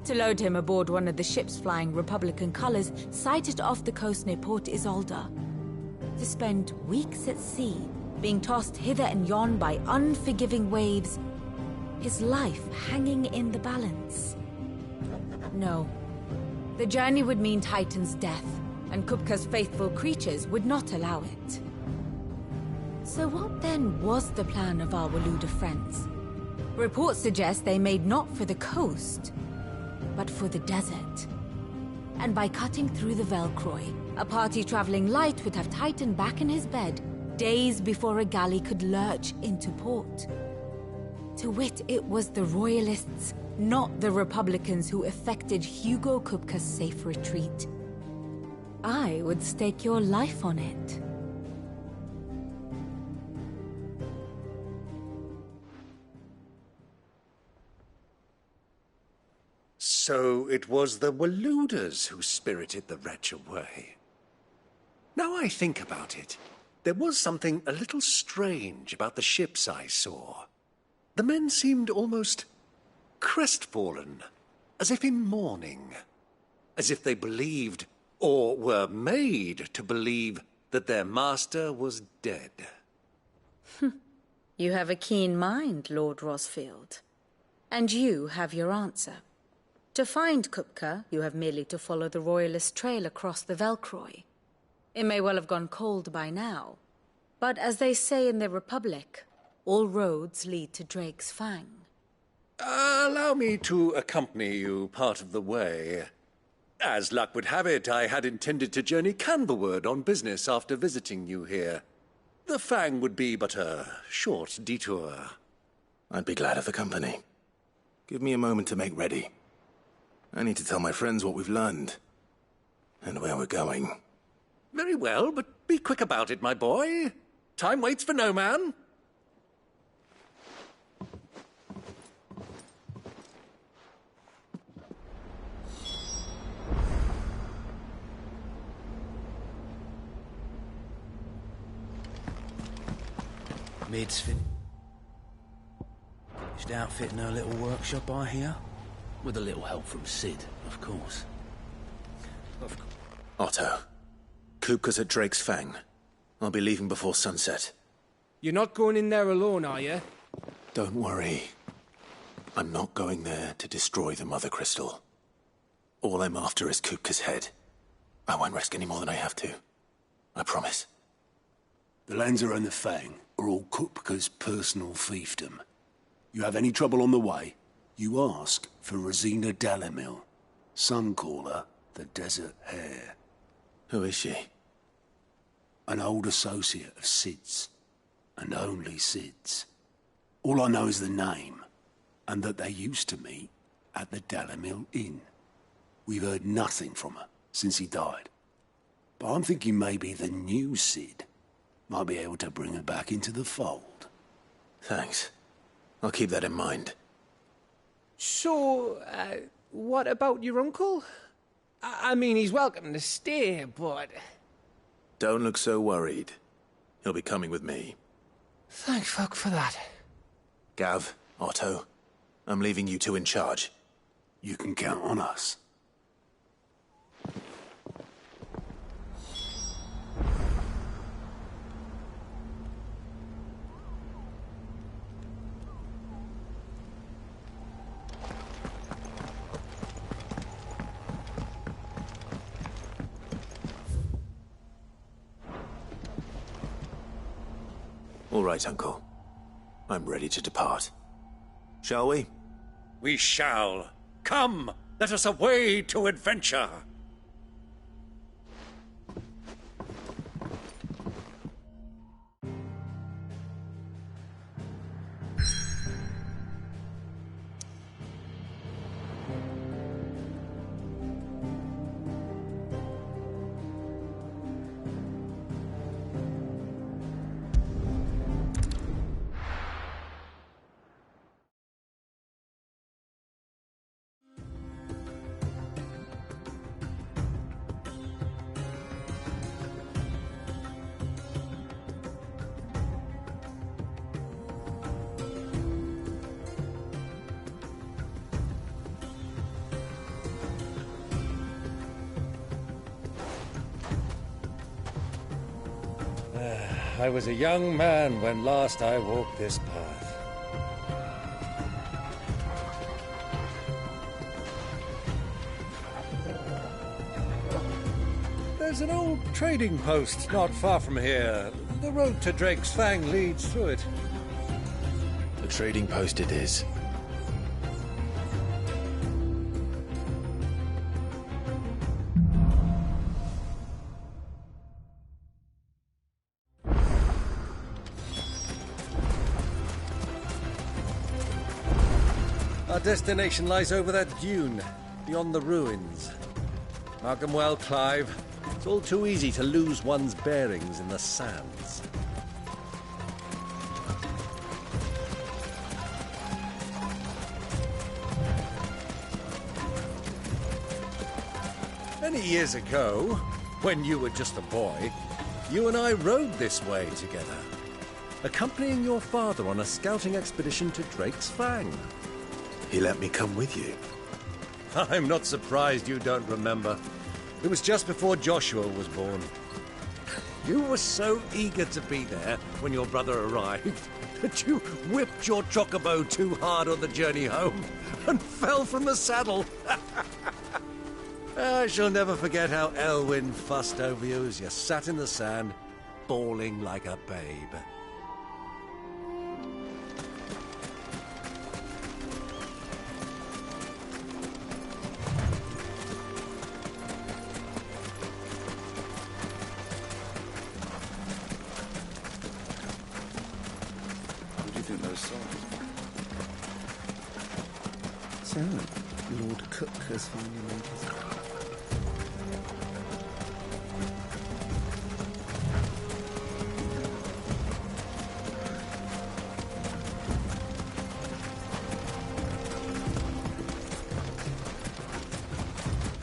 To load him aboard one of the ships flying Republican colors sighted off the coast near Port Isolde? To spend weeks at sea, being tossed hither and yon by unforgiving waves, his life hanging in the balance? No. The journey would mean Titan's death, and Kupka's faithful creatures would not allow it. So what then was the plan of our Waluda friends? Reports suggest they made not for the coast, but for the desert. And by cutting through the Velcroy, a party traveling light would have Titan back in his bed days before a galley could lurch into port. To wit, it was the Royalists, not the Republicans, who effected Hugo Kupka's safe retreat. I would stake your life on it. So it was the Waludas who spirited the wretch away. Now I think about it, there was something a little strange about the ships I saw. The men seemed almost crestfallen, as if in mourning, as if they believed, or were made to believe, that their master was dead. You have a keen mind, Lord Rosfield. And you have your answer. To find Kupka, you have merely to follow the Royalist trail across the Velcroy. It may well have gone cold by now, but as they say in the Republic, all roads lead to Drake's Fang. Allow me to accompany you part of the way. As luck would have it, I had intended to journey Canberward on business after visiting you here. The Fang would be but a short detour. I'd be glad of the company. Give me a moment to make ready. I need to tell my friends what we've learned, and where we're going. Very well, but be quick about it, my boy. Time waits for no man. Mid's finished outfitting her little workshop, I hear. With a little help from Sid, of course. Otto, Kupka's at Drake's Fang. I'll be leaving before sunset. You're not going in there alone, are you? Don't worry. I'm not going there to destroy the Mother Crystal. All I'm after is Kupka's head. I won't risk any more than I have to. I promise. The Lanza and the Fang are all Kupka's personal fiefdom. You have any trouble on the way, you ask for Rosina Dalamil. Some call her the Desert Hare. Who is she? An old associate of Sid's, and only Sid's. All I know is the name, and that they used to meet at the Dalamil Inn. We've heard nothing from her since he died. But I'm thinking maybe the new Cid might be able to bring her back into the fold. Thanks. I'll keep that in mind. So, what about your uncle? I mean, he's welcome to stay, but... Don't look so worried. He'll be coming with me. Thank fuck for that. Gav, Otto, I'm leaving you two in charge. You can count on us. All right, Uncle. I'm ready to depart. Shall we? We shall. Come, let us away to adventure. I was a young man when last I walked this path. There's an old trading post not far from here. The road to Drake's Fang leads through it. The trading post it is. Our destination lies over that dune, beyond the ruins. Mark 'em well, Clive. It's all too easy to lose one's bearings in the sands. Many years ago, when you were just a boy, you and I rode this way together, accompanying your father on a scouting expedition to Drake's Fang. He let me come with you. I'm not surprised you don't remember. It was just before Joshua was born. You were so eager to be there when your brother arrived that you whipped your chocobo too hard on the journey home and fell from the saddle. I shall never forget how Elwyn fussed over you as you sat in the sand, bawling like a babe. So, Lord Cook has finally made his...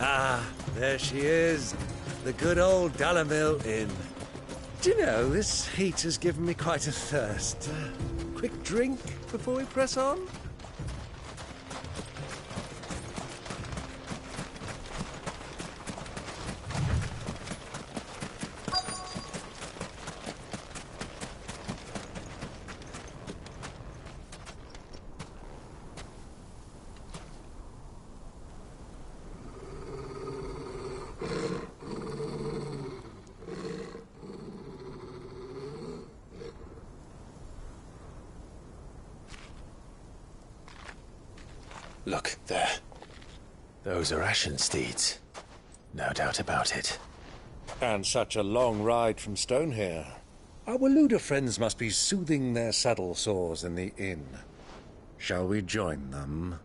Ah, there she is. The good old Dalamil Inn. Do you know, this heat has given me quite a thirst. Quick drink before we press on? Look, there. Those are Ashen steeds. No doubt about it. And such a long ride from Stonehere. Our Luda friends must be soothing their saddle sores in the inn. Shall we join them?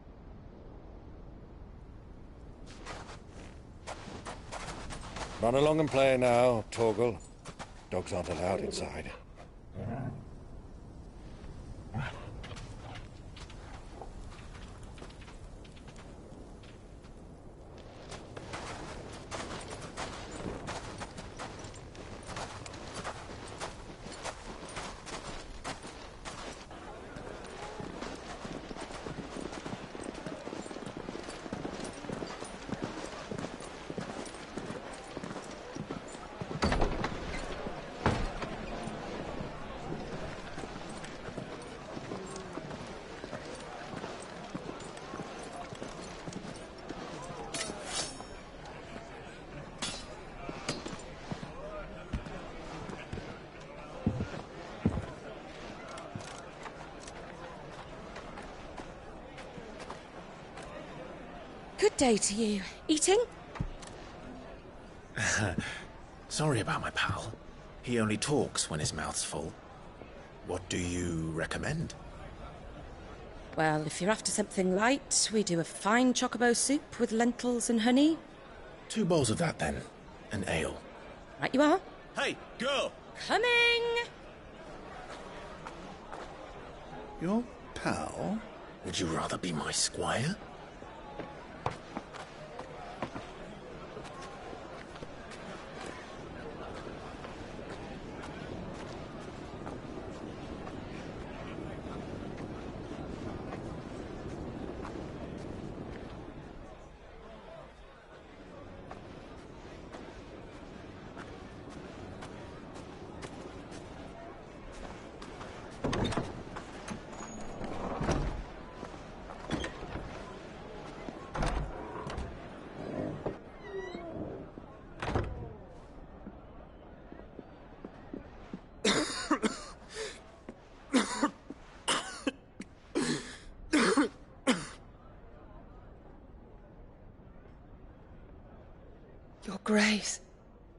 Run along and play now, Torgal. Dogs aren't allowed inside. Good day to you. Eating? Sorry about my pal. He only talks when his mouth's full. What do you recommend? Well, if you're after something light, we do a fine chocobo soup with lentils and honey. 2 bowls of that, then. An ale. Right you are. Hey, girl! Coming! Your pal? Would you rather be my squire? Your Grace,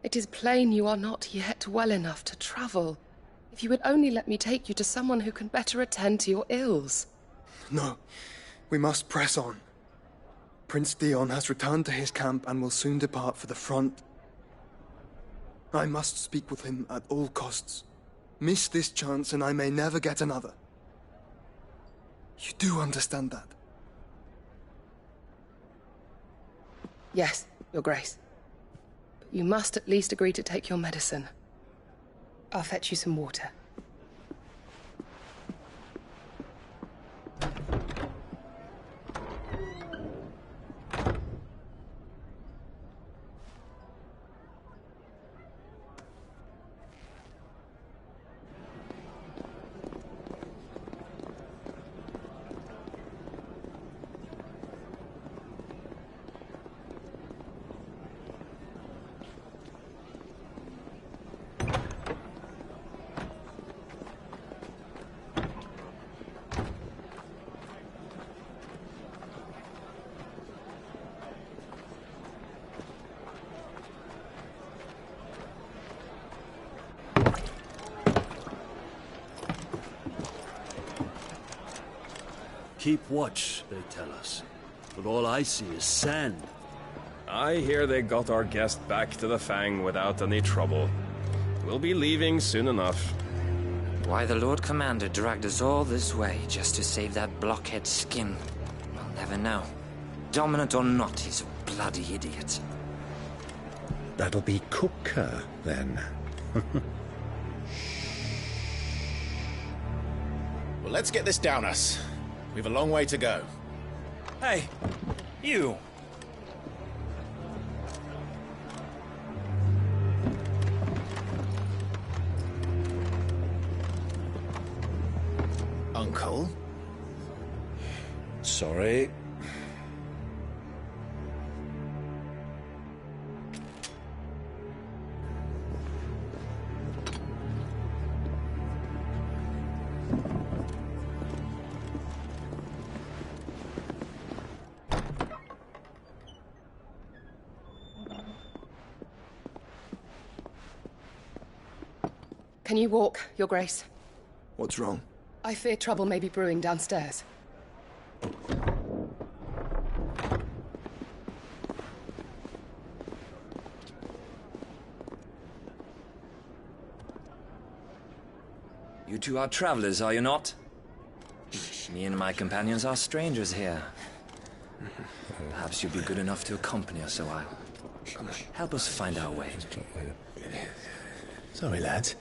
it is plain you are not yet well enough to travel. If you would only let me take you to someone who can better attend to your ills. No, we must press on. Prince Dion has returned to his camp and will soon depart for the front. I must speak with him at all costs. Miss this chance and I may never get another. You do understand that? Yes, Your Grace. But you must at least agree to take your medicine. I'll fetch you some water. Keep watch, they tell us. But all I see is sand. I hear they got our guest back to the Fang without any trouble. We'll be leaving soon enough. Why the Lord Commander dragged us all this way just to save that blockhead skin, we'll never know. Dominant or not, he's a bloody idiot. That'll be Cooker, then. Well, let's get this down us. We've a long way to go. Hey, you! Uncle? Sorry. Can you walk, Your Grace? What's wrong? I fear trouble may be brewing downstairs. You two are travelers, are you not? Me and my companions are strangers here. Perhaps you'd be good enough to accompany us a while. Help us find our way. Sorry, lads,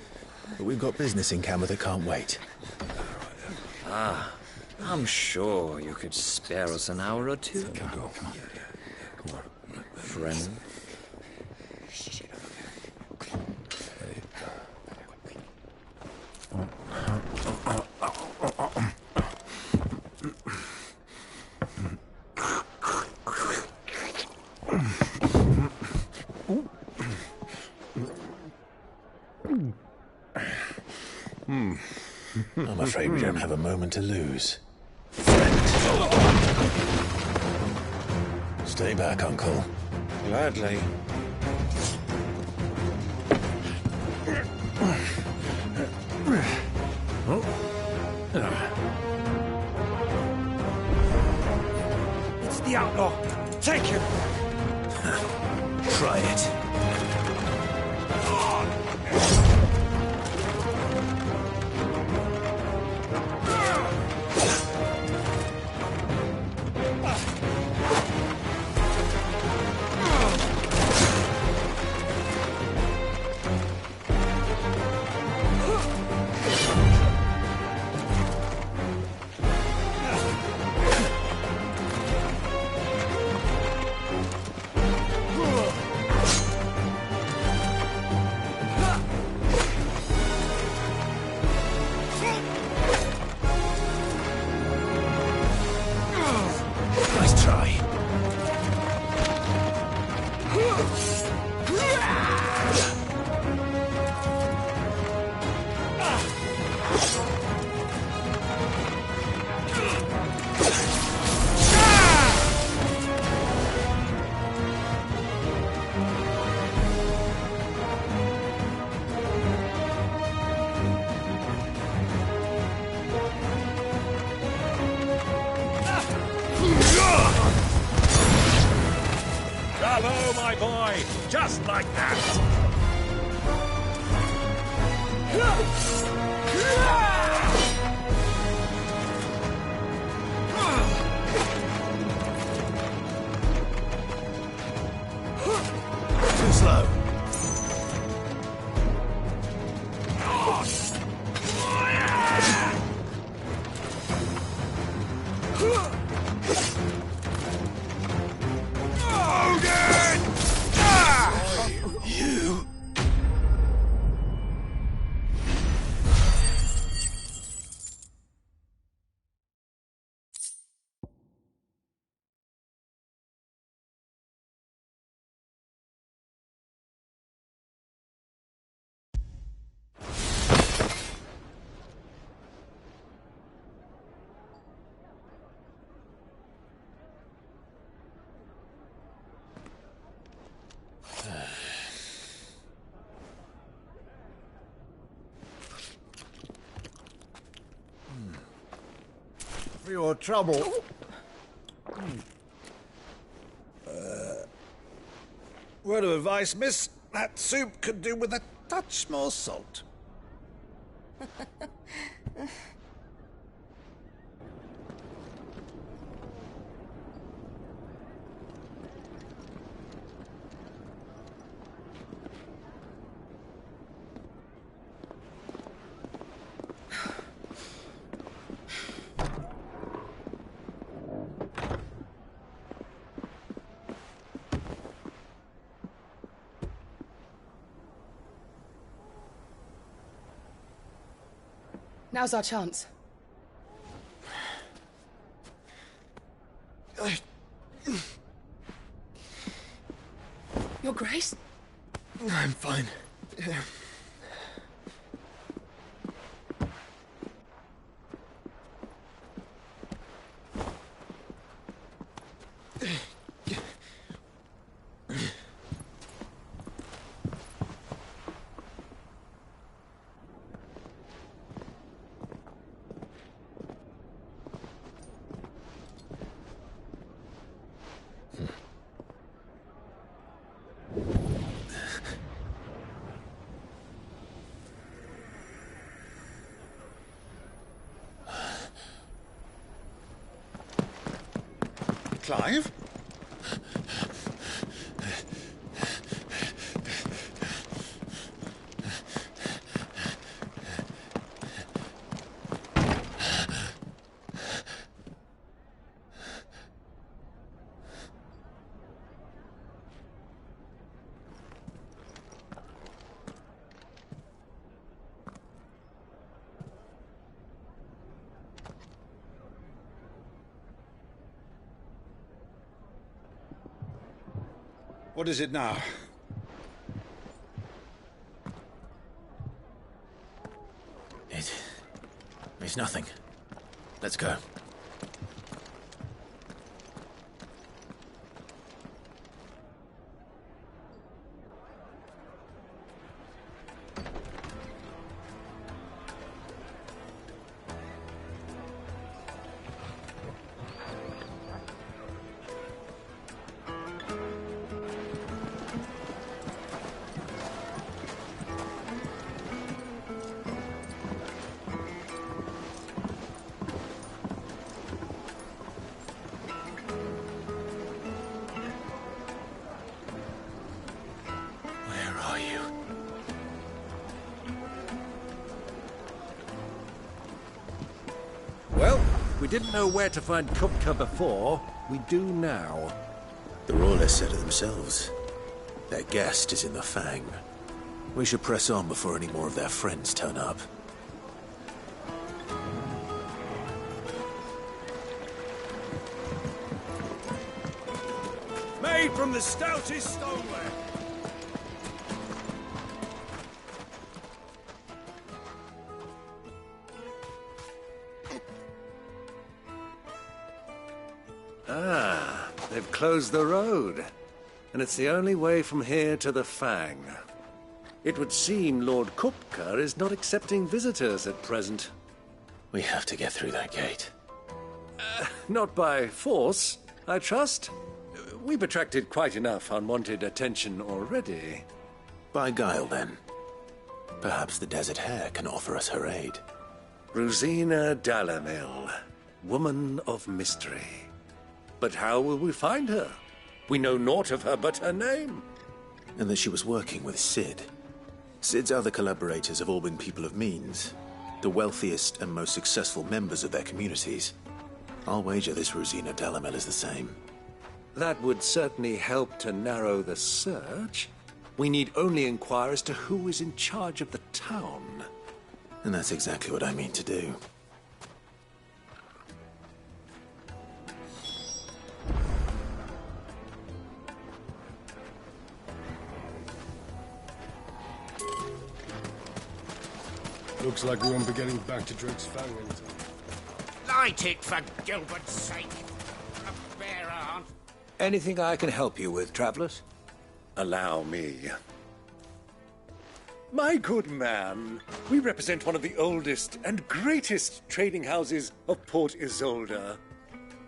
but we've got business in Camber that can't wait. Ah, I'm sure you could spare us an hour or two. Come on. Friend. I'm afraid we don't have a moment to lose. Stay back, Uncle. Gladly. It's the outlaw. Take him. Try it. Nice try. Bravo, my boy! Just like that! Too slow. You. For your trouble. Word of advice, miss. That soup could do with a touch more salt. Now's our chance. Your Grace? I'm fine. Clive? What is it now? It's nothing. Let's go. Well, we didn't know where to find Kupka before. We do now. The Royalists said it themselves. Their guest is in the Fang. We should press on before any more of their friends turn up. Made from the stoutest stoneware. Ah, they've closed the road. And it's the only way from here to the Fang. It would seem Lord Kupka is not accepting visitors at present. We have to get through that gate. Not by force, I trust. We've attracted quite enough unwanted attention already. By guile, then. Perhaps the Desert Hare can offer us her aid. Rosina Dalamil, woman of mystery. But how will we find her? We know naught of her but her name. And that she was working with Sid. Sid's other collaborators have all been people of means, the wealthiest and most successful members of their communities. I'll wager this Rosina Dalamil is the same. That would certainly help to narrow the search. We need only inquire as to who is in charge of the town. And that's exactly what I mean to do. Looks like we won't be getting back to Drake's Fang anytime. Light it, for Gilbert's sake. A bear aunt. Anything I can help you with, travelers? Allow me. My good man, we represent one of the oldest and greatest trading houses of Port Isolde.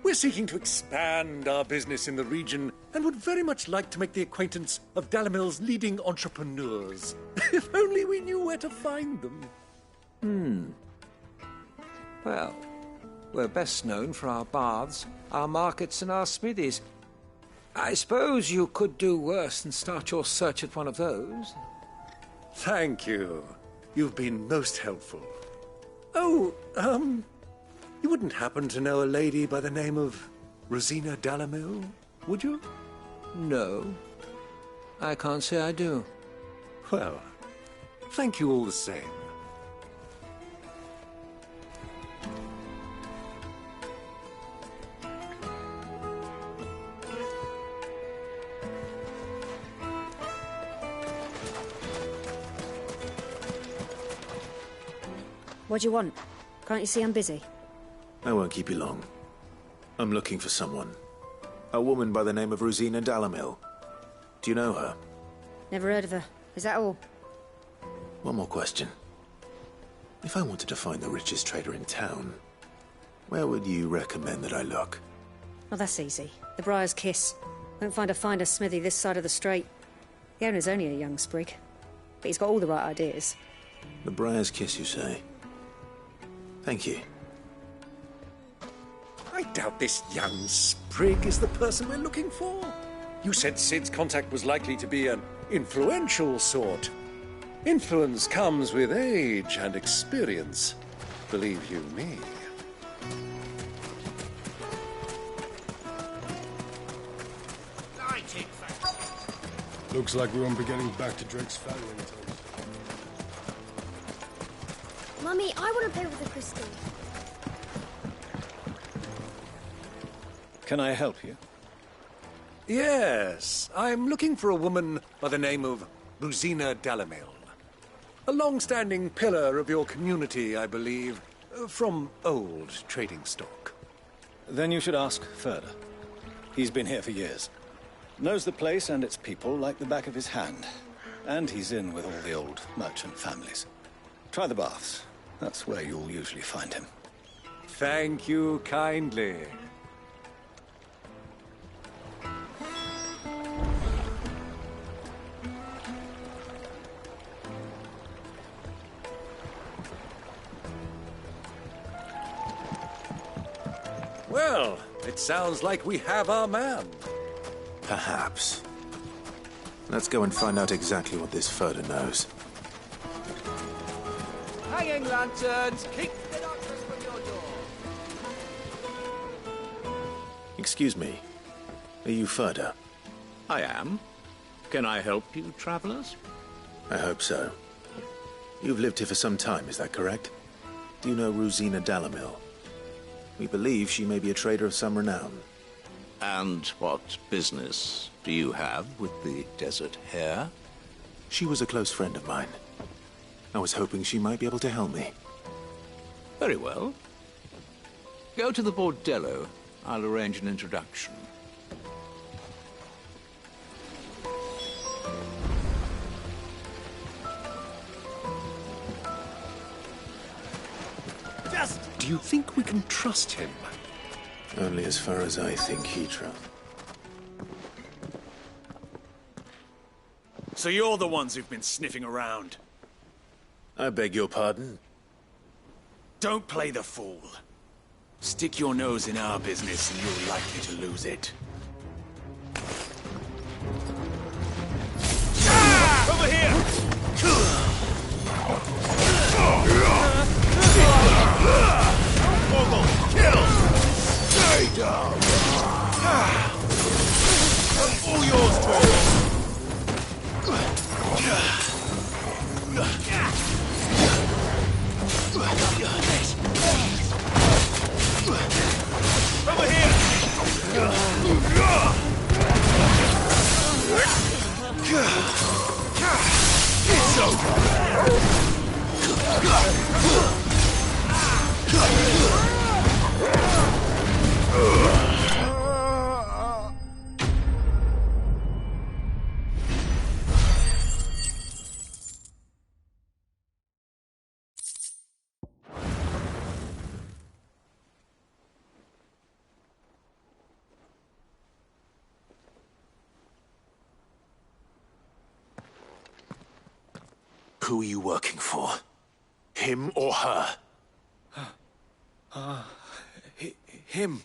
We're seeking to expand our business in the region and would very much like to make the acquaintance of Dalamil's leading entrepreneurs. If only we knew where to find them. Well, we're best known for our baths, our markets, and our smithies. I suppose you could do worse than start your search at one of those. Thank you. You've been most helpful. Oh, you wouldn't happen to know a lady by the name of Rosina Dalamil, would you? No. I can't say I do. Well, thank you all the same. What do you want? Can't you see I'm busy? I won't keep you long. I'm looking for someone. A woman by the name of Rosina Dalamil. Do you know her? Never heard of her. Is that all? One more question. If I wanted to find the richest trader in town, where would you recommend that I look? Oh, that's easy. The Briar's Kiss. Won't find a finer smithy this side of the strait. The owner's only a young sprig, but he's got all the right ideas. The Briar's Kiss, you say? Thank you. I doubt this young sprig is the person we're looking for. You said Sid's contact was likely to be an influential sort. Influence comes with age and experience, believe you me. Looks like we won't be getting back to Drake's Fang anytime. Mummy, I want to play with the crystal. Can I help you? Yes, I'm looking for a woman by the name of Rosina Dalamil. A long-standing pillar of your community, I believe, from old trading stock. Then you should ask Ferda. He's been here for years. Knows the place and its people like the back of his hand. And he's in with all the old merchant families. Try the baths. That's where you'll usually find him. Thank you kindly. Well, it sounds like we have our man. Perhaps. Let's go and find out exactly what this Ferda knows. Hanging lanterns, keep the darkness from your door. Excuse me. Are you Ferda? I am. Can I help you, travelers? I hope so. You've lived here for some time, is that correct? Do you know Rosina Dalamil? We believe she may be a trader of some renown. And what business do you have with the desert hare? She was a close friend of mine. I was hoping she might be able to help me. Very well. Go to the bordello. I'll arrange an introduction. Do you think we can trust him? Only as far as I think he trusts. So you're the ones who've been sniffing around. I beg your pardon? Don't play the fool. Stick your nose in our business and you're likely to lose it. Over here! Kill! Stay down! All yours, Torgal! Over here! It's over! Who are you working for? Him or her? Him.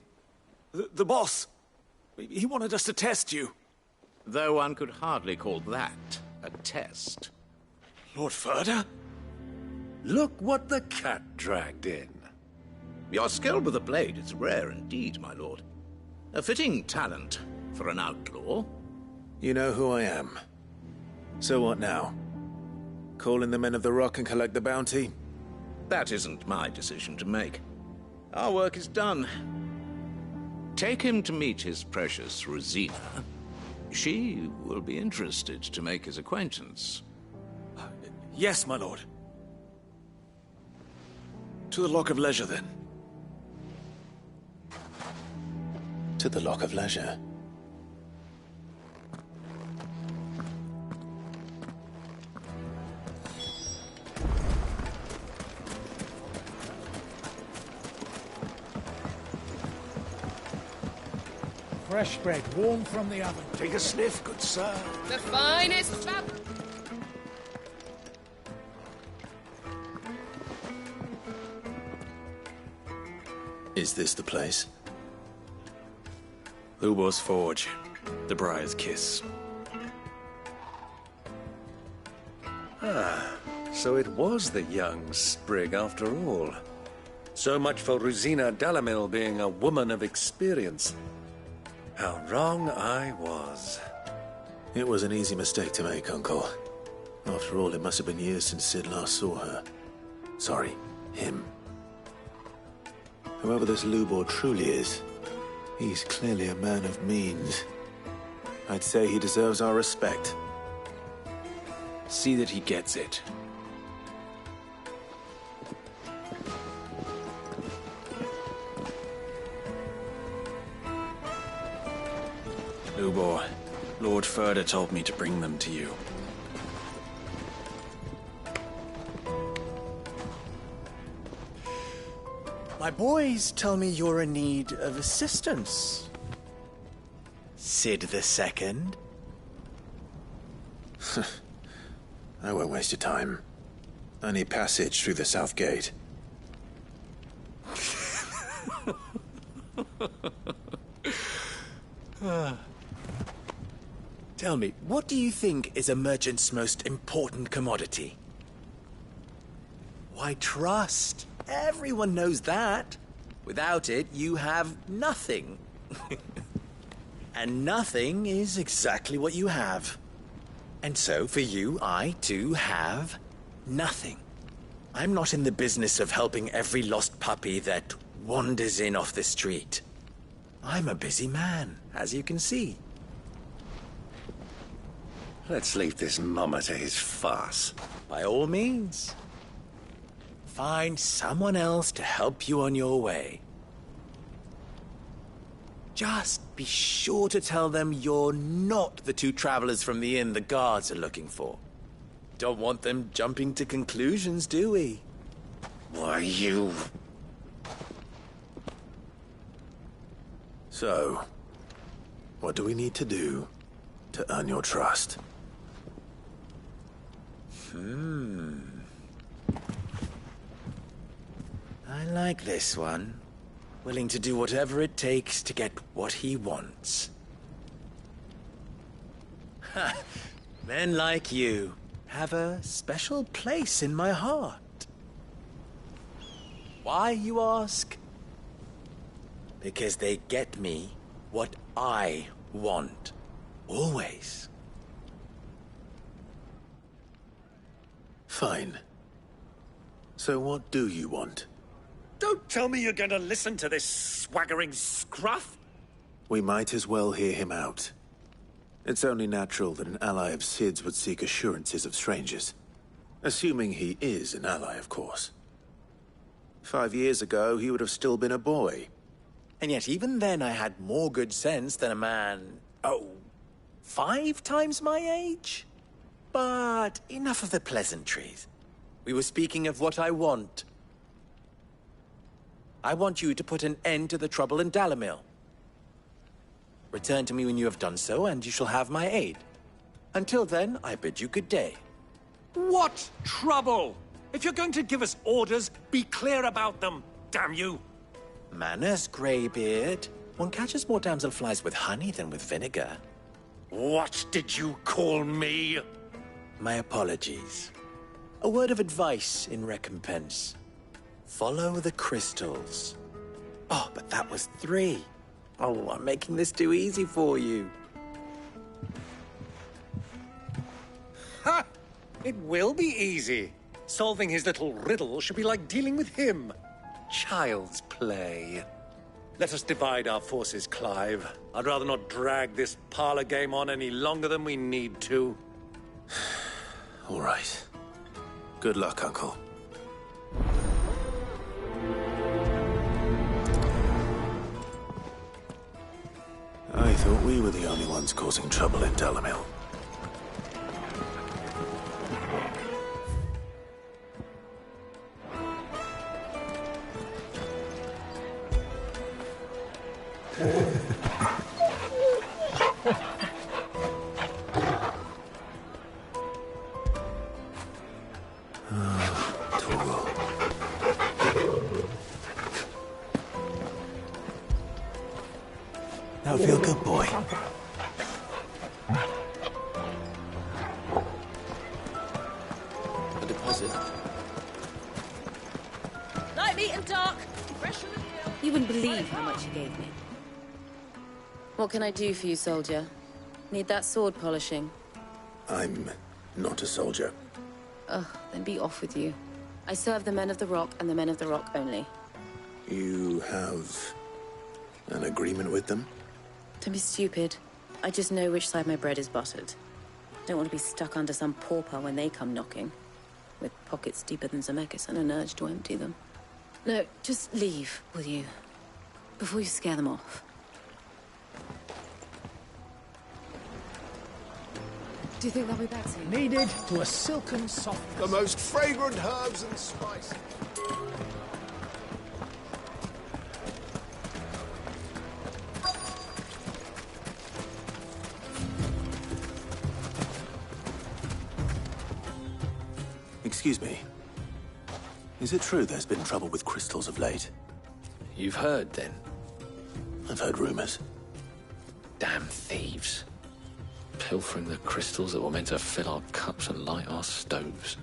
The boss. He wanted us to test you. Though one could hardly call that a test. Lord Ferda? Look what the cat dragged in. Your skill with the blade is rare indeed, my lord. A fitting talent for an outlaw. You know who I am. So what now? Call in the Men of the Rock and collect the bounty? That isn't my decision to make. Our work is done. Take him to meet his precious Rosina. She will be interested to make his acquaintance. Yes, my lord. To the Lock of Leisure, then. To the Lock of Leisure. Fresh bread, warm from the oven. Take a sniff, good sir. The finest fat. Is this the place? Lubor's Forge. The Briar's Kiss. Ah, so it was the young sprig after all. So much for Rosina Dalamil being a woman of experience. How wrong I was. It was an easy mistake to make, Uncle. After all, it must have been years since Sid last saw her. Sorry, him. Whoever this Lubor truly is, he's clearly a man of means. I'd say he deserves our respect. See that he gets it. Lubor, Lord Furder told me to bring them to you. My boys tell me you're in need of assistance. Sid the Second? I won't waste your time. I need passage through the south gate. Tell me, what do you think is a merchant's most important commodity? Why, trust. Everyone knows that. Without it, you have nothing. And nothing is exactly what you have. And so, for you, I, too, have nothing. I'm not in the business of helping every lost puppy that wanders in off the street. I'm a busy man, as you can see. Let's leave this mummer to his farce. By all means. Find someone else to help you on your way. Just be sure to tell them you're not the two travelers from the inn the guards are looking for. Don't want them jumping to conclusions, do we? Why, you... So, what do we need to do to earn your trust? I like this one. Willing to do whatever it takes to get what he wants. Ha! Men like you have a special place in my heart. Why, you ask? Because they get me what I want. Always. Fine. So what do you want? Don't tell me you're going to listen to this swaggering scruff! We might as well hear him out. It's only natural that an ally of Sid's would seek assurances of strangers. Assuming he is an ally, of course. 5 years ago, he would have still been a boy. And yet even then I had more good sense than a man... 5 times my age? But enough of the pleasantries. We were speaking of what I want. I want you to put an end to the trouble in Dalamil. Return to me when you have done so, and you shall have my aid. Until then, I bid you good day. What trouble? If you're going to give us orders, be clear about them, damn you! Manners, Greybeard. One catches more damselflies with honey than with vinegar. What did you call me? My apologies. A word of advice in recompense. Follow the crystals. Oh, but that was 3. Oh, I'm making this too easy for you. Ha! It will be easy. Solving his little riddle should be like dealing with him. Child's play. Let us divide our forces, Clive. I'd rather not drag this parlor game on any longer than we need to. All right. Good luck, Uncle. I thought we were the only ones causing trouble in Dalamil. Now feel good, boy. A deposit. Light, meat and dark. Fresh from the hill. You wouldn't believe how much you gave me. What can I do for you, soldier? Need that sword polishing? I'm not a soldier. Ugh, then be off with you. I serve the men of the Rock and the men of the Rock only. You have an agreement with them? Don't be stupid. I just know which side my bread is buttered. Don't want to be stuck under some pauper when they come knocking. With pockets deeper than Zemeckis and an urge to empty them. No, just leave, will you? Before you scare them off. Do you think they'll be back soon? Needed to a silken soft. The most fragrant herbs and spices. Excuse me. Is it true there's been trouble with crystals of late? You've heard, then? I've heard rumors. Damn thieves. Pilfering the crystals that were meant to fill our cups and light our stoves.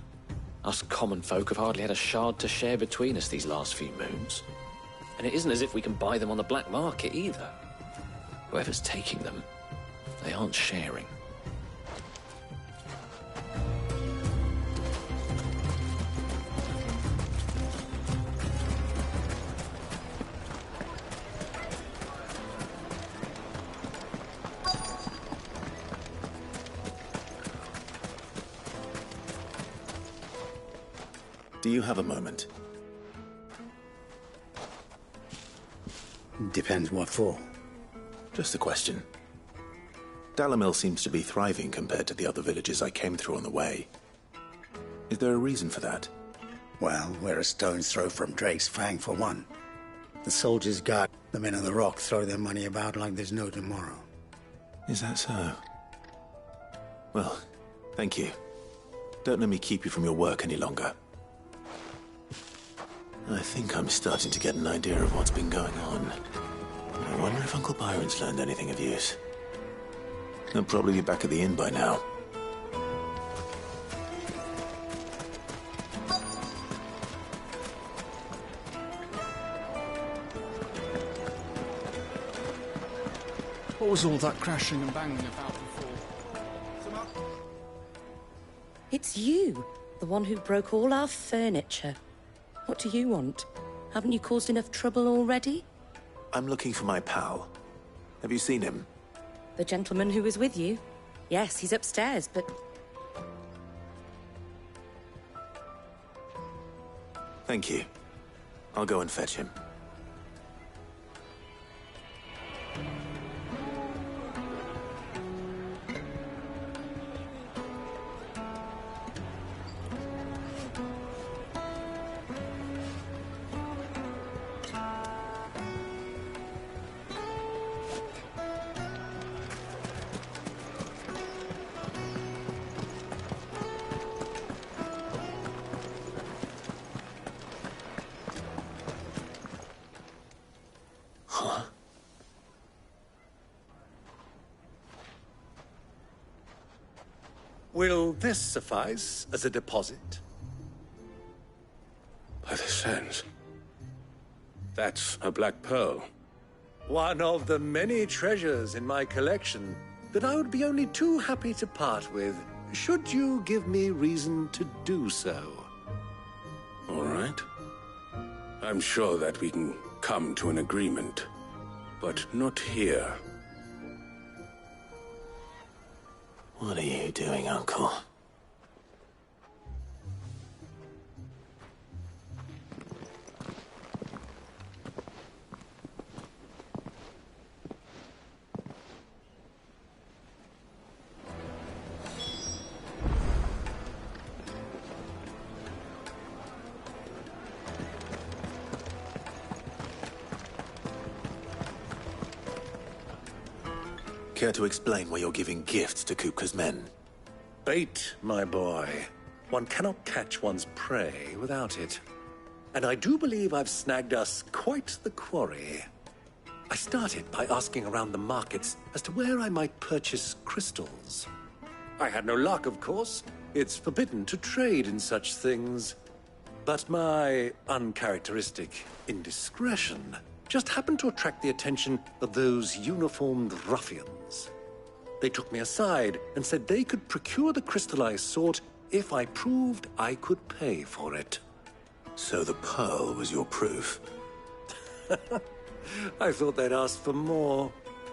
Us common folk have hardly had a shard to share between us these last few moons. And it isn't as if we can buy them on the black market either. Whoever's taking them, they aren't sharing. Do you have a moment? Depends what for. Just a question. Dalamil seems to be thriving compared to the other villages I came through on the way. Is there a reason for that? Well, we're a stone's throw from Drake's Fang for one. The soldiers guard the men of the Rock throw their money about like there's no tomorrow. Is that so? Well, thank you. Don't let me keep you from your work any longer. I think I'm starting to get an idea of what's been going on. I wonder if Uncle Byron's learned anything of use. He'll probably be back at the inn by now. What was all that crashing and banging about before? It's you, the one who broke all our furniture. What do you want? Haven't you caused enough trouble already? I'm looking for my pal. Have you seen him? The gentleman who was with you? Yes, he's upstairs, but... Thank you. I'll go and fetch him. Will this suffice as a deposit? By the sands. That's a black pearl. One of the many treasures in my collection that I would be only too happy to part with, should you give me reason to do so. All right. I'm sure that we can come to an agreement, but not here. What are you doing, Uncle? Care to explain why you're giving gifts to Kupka's men? Bait, my boy. One cannot catch one's prey without it. And I do believe I've snagged us quite the quarry. I started by asking around the markets as to where I might purchase crystals. I had no luck, of course. It's forbidden to trade in such things. But my uncharacteristic indiscretion just happened to attract the attention of those uniformed ruffians. They took me aside and said they could procure the crystal I sought if I proved I could pay for it. So the pearl was your proof? I thought they'd ask for more.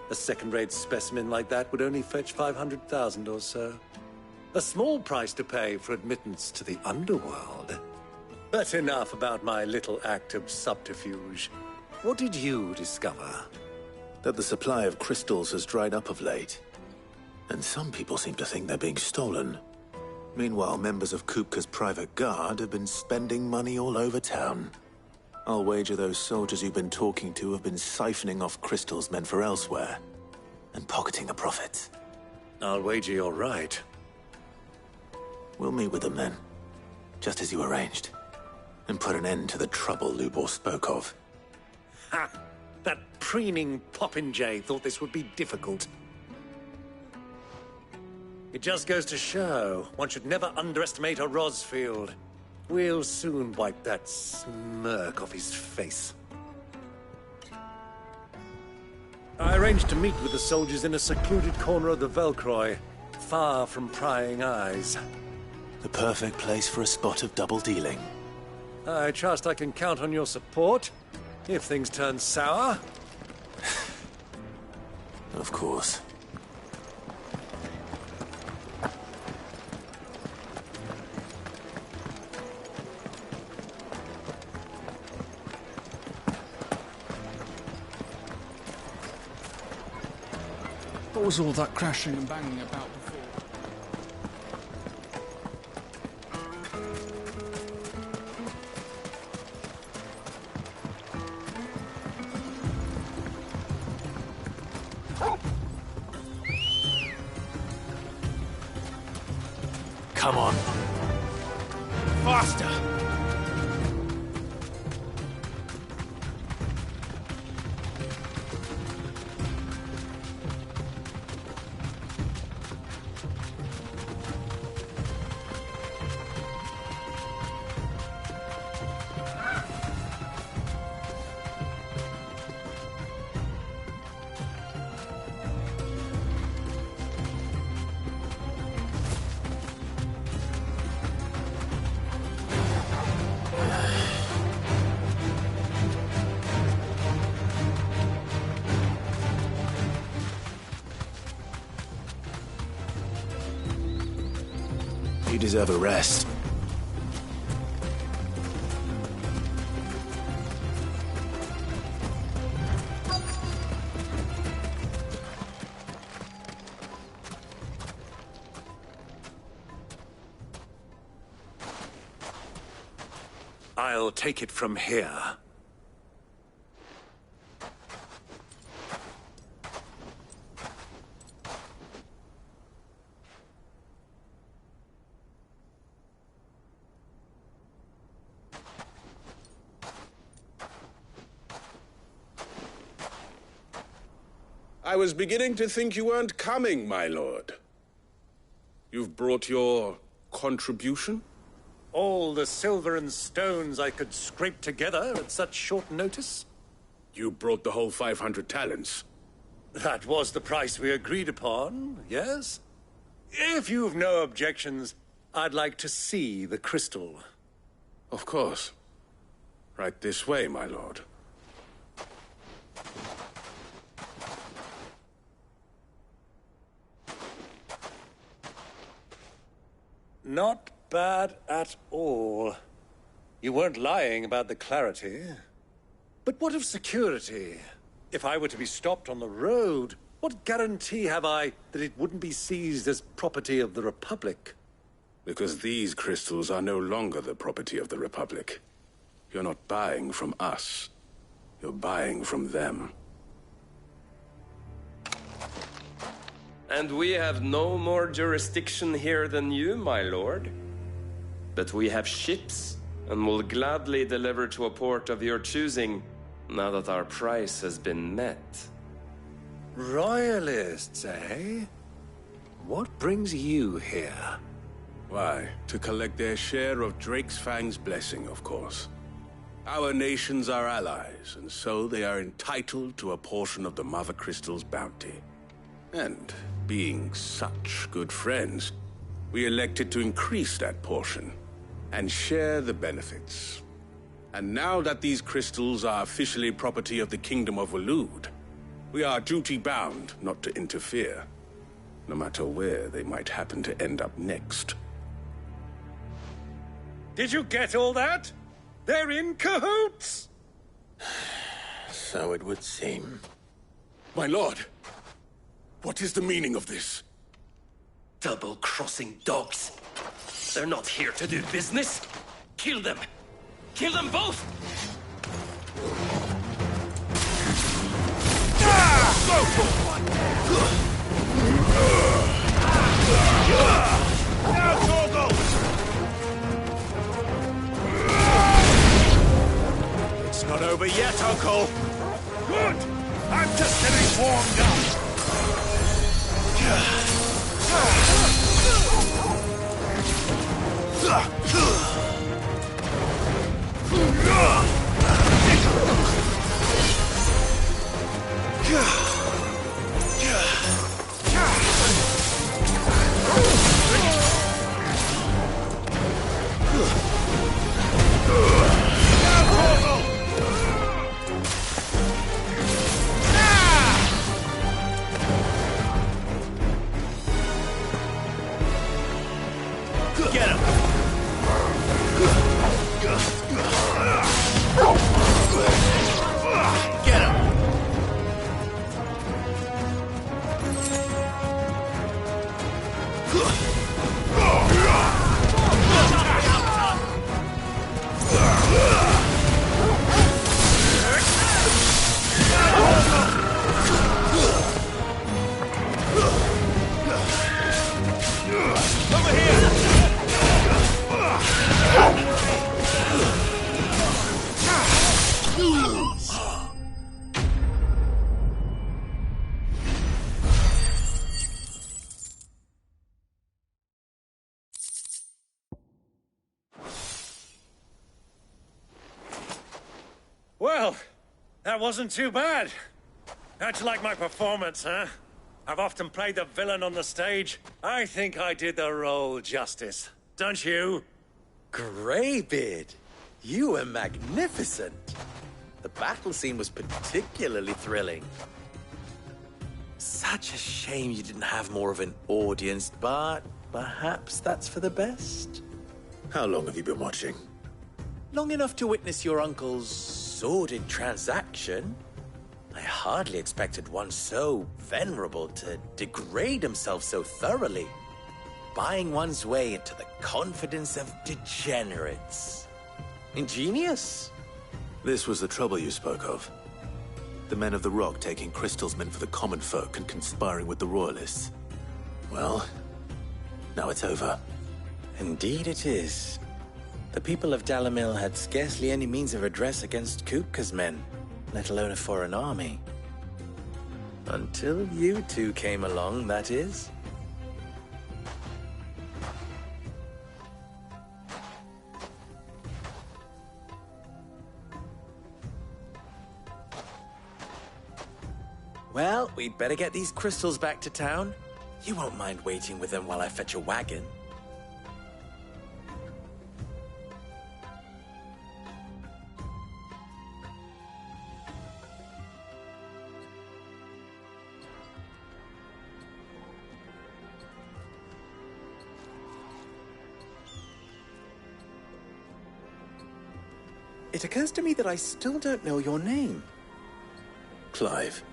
A second-rate specimen like that would only fetch 500,000 or so. A small price to pay for admittance to the underworld. But enough about my little act of subterfuge. What did you discover? That the supply of crystals has dried up of late. And some people seem to think they're being stolen. Meanwhile, members of Kupka's private guard have been spending money all over town. I'll wager those soldiers you've been talking to have been siphoning off crystals meant for elsewhere, and pocketing the profits. I'll wager you're right. We'll meet with them then, just as you arranged, and put an end to the trouble Lubor spoke of. Ha! That preening popinjay thought this would be difficult. It just goes to show one should never underestimate a Rosfield. We'll soon wipe that smirk off his face. I arranged to meet with the soldiers in a secluded corner of the Velcroy, far from prying eyes. The perfect place for a spot of double dealing. I trust I can count on your support, if things turn sour. Of course. What was all that crashing and banging about before? Come on. Faster! You deserve a rest. I'll take it from here. I was beginning to think you weren't coming, my lord. You've brought your contribution? All the silver and stones I could scrape together at such short notice? You brought the whole 500 talents. That was the price we agreed upon, yes? If you've no objections, I'd like to see the crystal. Of course. Right this way, my lord. Not bad at all. You weren't lying about the clarity. But what of security? If I were to be stopped on the road, what guarantee have I that it wouldn't be seized as property of the Republic? Because these crystals are no longer the property of the Republic. You're not buying from us. You're buying from them. And we have no more jurisdiction here than you, my lord. But we have ships, and will gladly deliver to a port of your choosing, now that our price has been met. Royalists, eh? What brings you here? Why, to collect their share of Drake's Fang's blessing, of course. Our nations are allies, and so they are entitled to a portion of the Mother Crystal's bounty. And, being such good friends, we elected to increase that portion and share the benefits. And now that these crystals are officially property of the Kingdom of Waloed, we are duty-bound not to interfere, no matter where they might happen to end up next. Did you get all that? They're in cahoots! So it would seem. My lord, what is the meaning of this? Double-crossing dogs. They're not here to do business. Kill them. Kill them both! Now, Torgal! It's not over yet, Uncle! Good! I'm just getting warmed up! Get him! Get him! Well, that wasn't too bad. How'd you like my performance, huh? I've often played the villain on the stage. I think I did the role justice. Don't you? Greybeard, you were magnificent. The battle scene was particularly thrilling. Such a shame you didn't have more of an audience, but perhaps that's for the best. How long have you been watching? Long enough to witness your uncle's sordid transaction. I hardly expected one so venerable to degrade himself so thoroughly, buying one's way into the confidence of degenerates. Ingenious. This was the trouble you spoke of. The men of the Rock taking crystals meant for the common folk and conspiring with the Royalists. Well, now it's over. Indeed it is. The people of Dalamil had scarcely any means of redress against Kupka's men, let alone a foreign army. Until you two came along, that is. Well, we'd better get these crystals back to town. You won't mind waiting with them while I fetch a wagon. It occurs to me that I still don't know your name. Clive.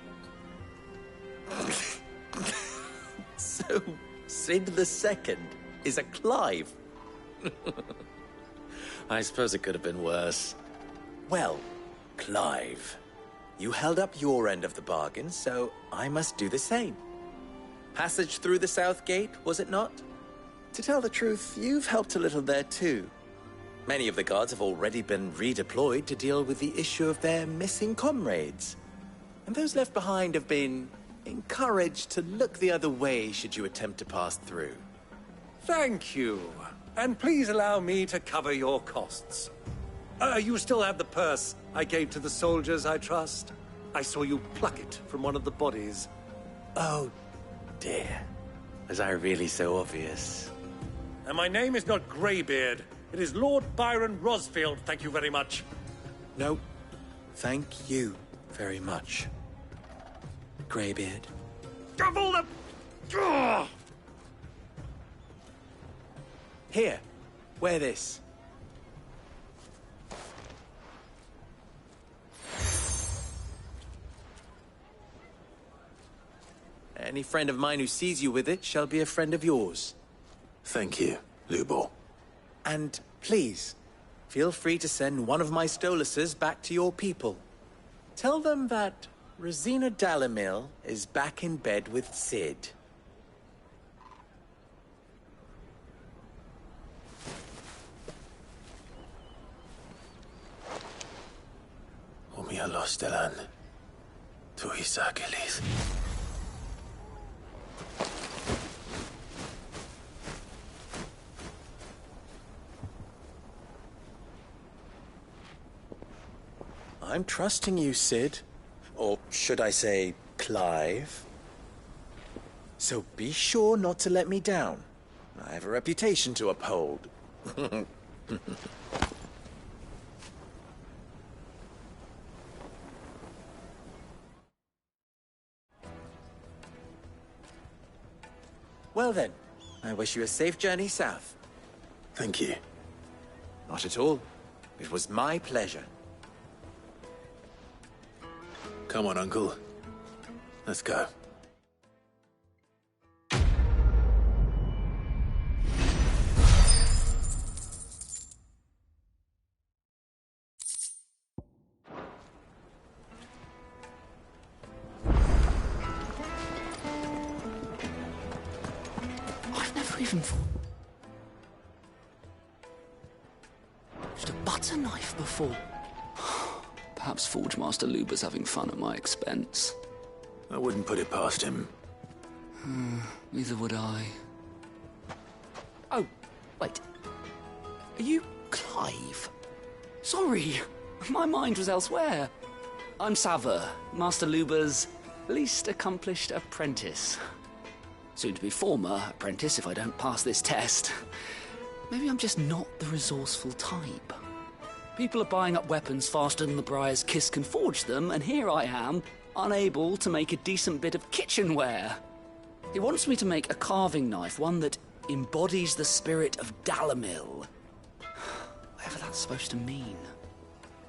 So, Sid the Second is a Clive. I suppose it could have been worse. Well, Clive, you held up your end of the bargain, so I must do the same. Passage through the South Gate, was it not? To tell the truth, you've helped a little there too. Many of the guards have already been redeployed to deal with the issue of their missing comrades. And those left behind have been encouraged to look the other way should you attempt to pass through. Thank you. And please allow me to cover your costs. You still have the purse I gave to the soldiers, I trust? I saw you pluck it from one of the bodies. Oh, dear. Was I really so obvious? And my name is not Greybeard. It is Lord Byron Rosfield, thank you very much. No, thank you very much, Greybeard. Of all the... Ugh! Here, wear this. Any friend of mine who sees you with it shall be a friend of yours. Thank you, Lubor. And please, feel free to send one of my Stoluses back to your people. Tell them that Rosina Dalamil is back in bed with Sid. Umia los delan. Tu isakelis. I'm trusting you, Sid. Or should I say, Clive. So be sure not to let me down. I have a reputation to uphold. Well then, I wish you a safe journey south. Thank you. Not at all. It was my pleasure. Come on, Uncle. Let's go. I've never even used a butter knife before. Perhaps Forge Master Luber's having fun at my expense. I wouldn't put it past him. Neither would I. Oh, wait. Are you Clive? Sorry, my mind was elsewhere. I'm Sava, Master Luber's least accomplished apprentice. Soon to be former apprentice if I don't pass this test. Maybe I'm just not the resourceful type. People are buying up weapons faster than the Briar's Kiss can forge them, and here I am, unable to make a decent bit of kitchenware. He wants me to make a carving knife, one that embodies the spirit of Dalamil. Whatever that's supposed to mean.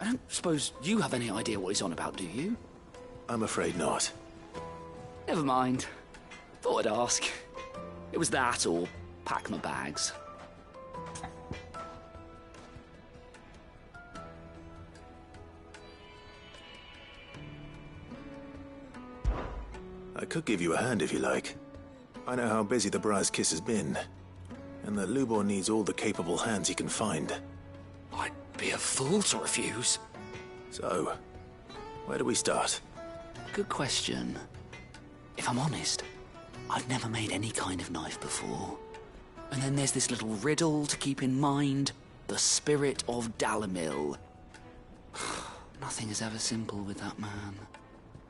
I don't suppose you have any idea what he's on about, do you? I'm afraid not. Never mind. Thought I'd ask. It was that or pack my bags. I could give you a hand if you like. I know how busy the Briar's Kiss has been, and that Lubor needs all the capable hands he can find. I'd be a fool to refuse. So, where do we start? Good question. If I'm honest, I've never made any kind of knife before. And then there's this little riddle to keep in mind. The spirit of Dalamil. Nothing is ever simple with that man.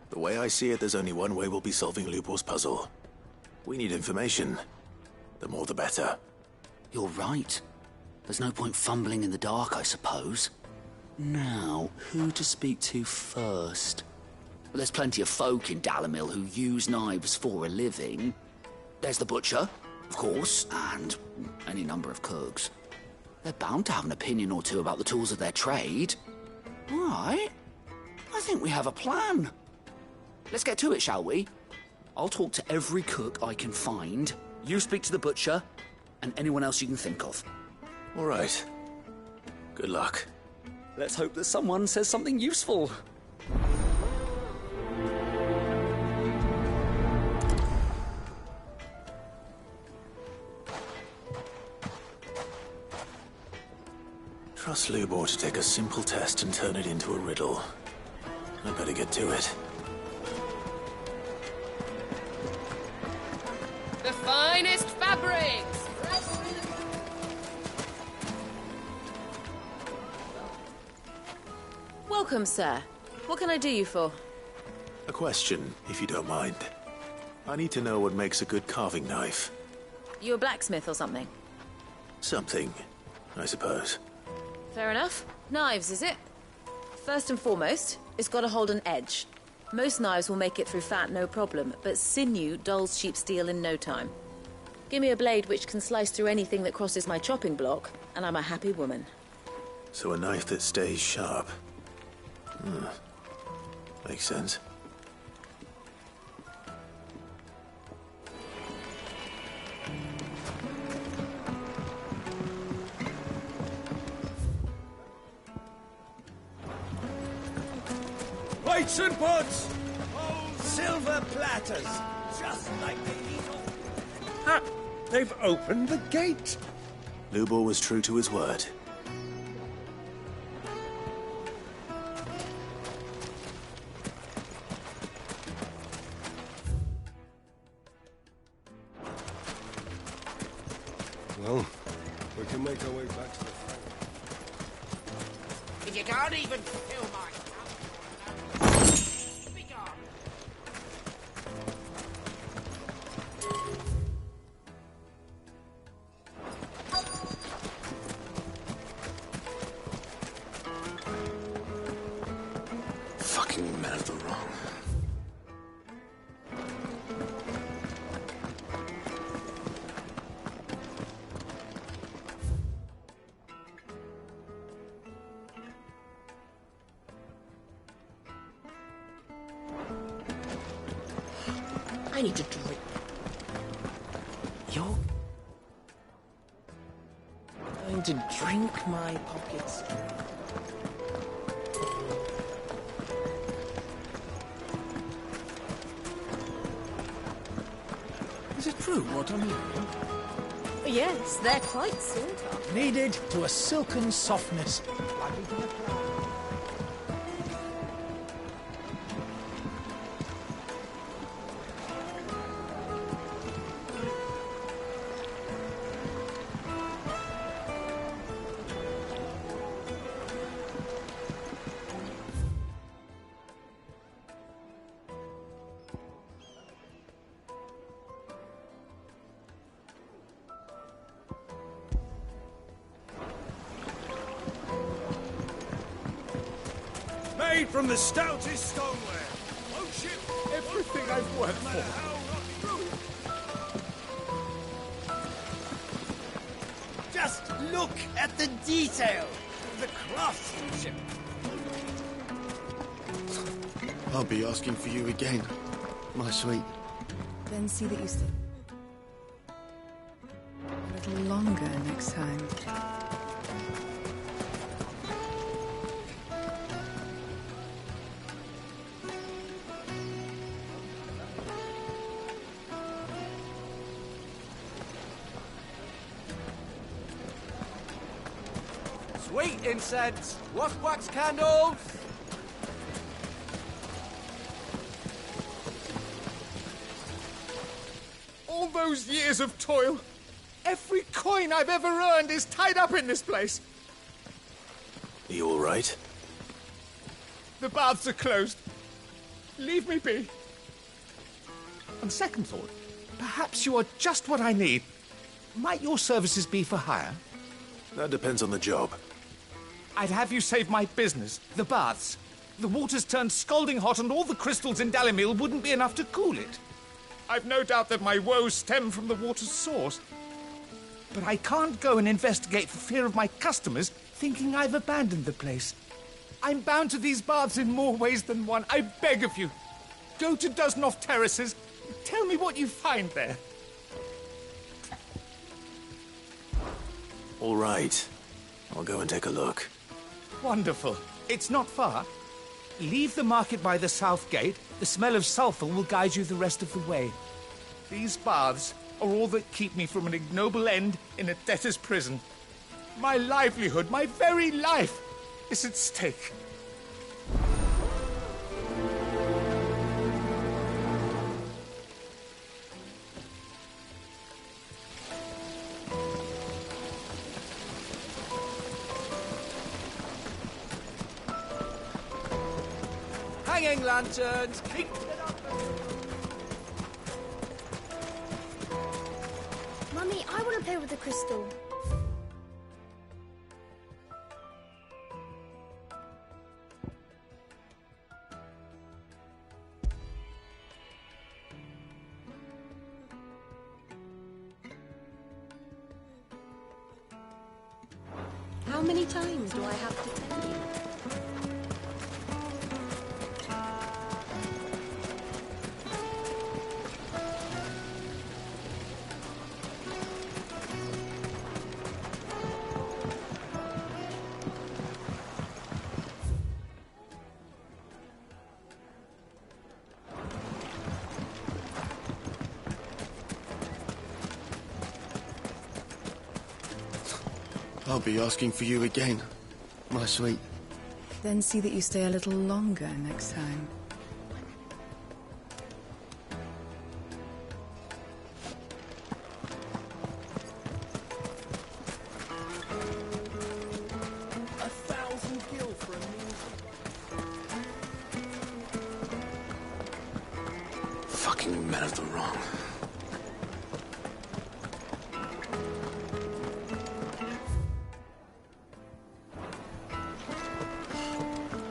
The way I see it, there's only one way we'll be solving Lubor's puzzle. We need information. The more the better. You're right. There's no point fumbling in the dark, I suppose. Now, who to speak to first? Well, there's plenty of folk in Dalamil who use knives for a living. There's the butcher, of course, and any number of cooks. They're bound to have an opinion or two about the tools of their trade. All right. I think we have a plan. Let's get to it, shall we? I'll talk to every cook I can find. You speak to the butcher, and anyone else you can think of. All right. Good luck. Let's hope that someone says something useful. Trust Lubor to take a simple test and turn it into a riddle. I better get to it. The finest fabrics! Welcome, sir. What can I do you for? A question, if you don't mind. I need to know what makes a good carving knife. You a blacksmith or something? Something, I suppose. Fair enough. Knives, is it? First and foremost, it's got to hold an edge. Most knives will make it through fat, no problem, but sinew dulls cheap steel in no time. Give me a blade which can slice through anything that crosses my chopping block, and I'm a happy woman. So a knife that stays sharp. Makes sense. Plates and pots! Old silver platters, just like they eat off. Ah, they've opened the gate. Lubor was true to his word. Well, we can make our way back to the front. If you can't even fill my... Be gone. Fucking men of the wrong. I need to drink. You're going to drink my pockets. Is it true what I'm hearing? Yes, they're quite sort of. Kneaded to a silken softness. Made from the stoutest stoneware. Won't you? Everything I've worked for. Just look at the detail. The craftsmanship. I'll be asking for you again, my sweet. Then see that you stay a little longer next time. Sweet incense, wax candles. All those years of toil, every coin I've ever earned is tied up in this place. Are you all right? The baths are closed. Leave me be. On second thought, perhaps you are just what I need. Might your services be for hire? That depends on the job. I'd have you save my business, the baths. The water's turned scalding hot and all the crystals in Dalimil wouldn't be enough to cool it. I've no doubt that my woes stem from the water's source. But I can't go and investigate for fear of my customers thinking I've abandoned the place. I'm bound to these baths in more ways than one. I beg of you, go to Dusnoff Terraces. Tell me what you find there. All right. I'll go and take a look. Wonderful. It's not far. Leave the market by the south gate. The smell of sulphur will guide you the rest of the way. These baths are all that keep me from an ignoble end in a debtor's prison. My livelihood, my very life, is at stake. Hanging lanterns, keep it up. Mummy, I want to play with the crystal. How many times do I have to tell you? I'll be asking for you again, my sweet. Then see that you stay a little longer next time. Fucking men of the wrong.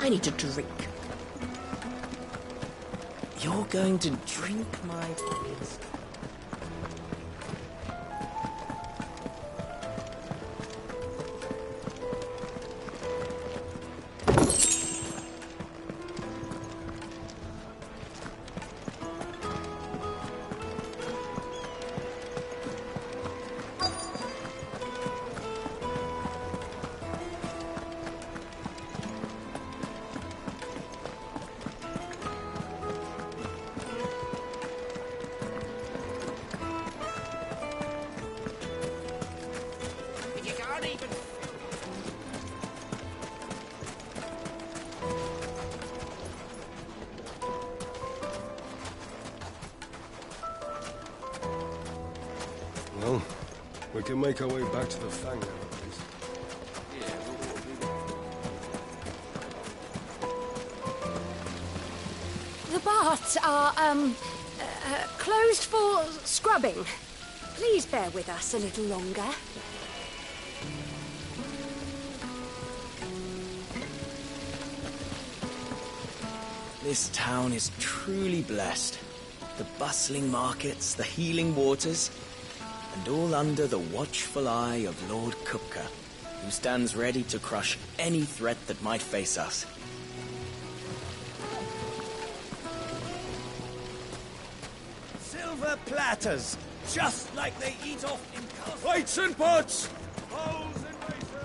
I need a drink. You're going to drink my pills? Well, we can make our way back to the Fang now, at least. The baths are, closed for scrubbing. Please bear with us a little longer. This town is truly blessed. The bustling markets, the healing waters, and all under the watchful eye of Lord Kupka, who stands ready to crush any threat that might face us. Silver platters, just like they eat off in castles. Plates and pots! Bowls and basins!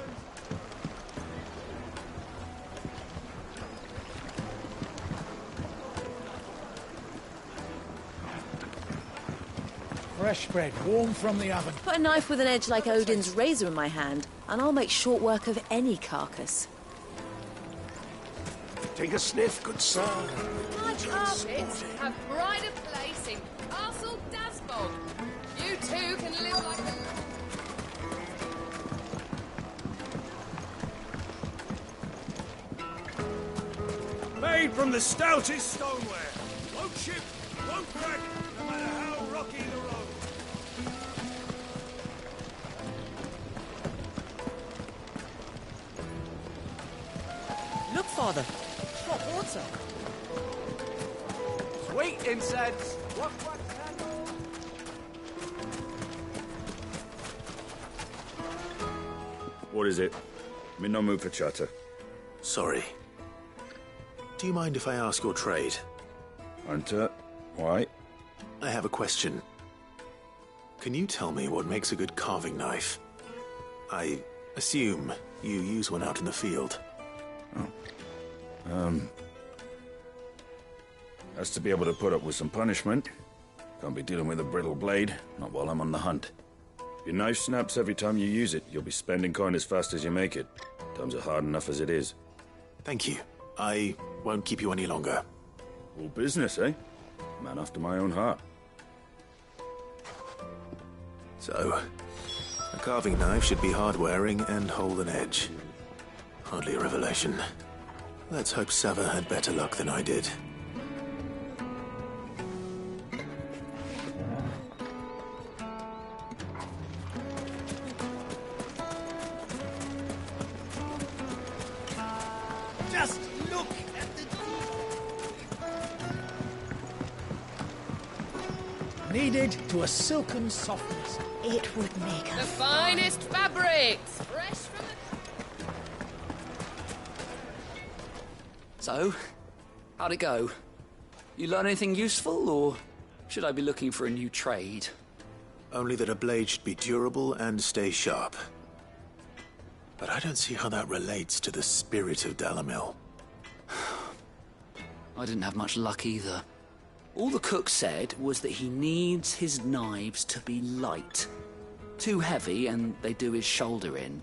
Fresh bread, warm from the oven. Put a knife with an edge like Odin's razor in my hand, and I'll make short work of any carcass. Take a sniff, good sir. My carpets have pride of place in Castle Dasbog. You too can live like a... Made from the stoutest stoneware. Won't chip, won't crack, no matter how rocky the road. Look, Father. Hot water. Sweet incense. What What is it? I'm in no mood for chatter. Sorry. Do you mind if I ask your trade? Hunter, why? I have a question. Can you tell me what makes a good carving knife? I assume you use one out in the field. Has to be able to put up with some punishment. Can't be dealing with a brittle blade, not while I'm on the hunt. Your knife snaps every time you use it. You'll be spending coin as fast as you make it. Times are hard enough as it is. Thank you. I won't keep you any longer. All business, eh? Man after my own heart. So, a carving knife should be hard-wearing and hold an edge. Hardly a revelation. Let's hope Sava had better luck than I did. Just look at the... Kneaded to a silken softness. It would make The finest fabrics! Fresh from the... So, how'd it go? You learn anything useful, or should I be looking for a new trade? Only that a blade should be durable and stay sharp. But I don't see how that relates to the spirit of Dalamil. I didn't have much luck either. All the cook said was that he needs his knives to be light. Too heavy and they do his shoulder in.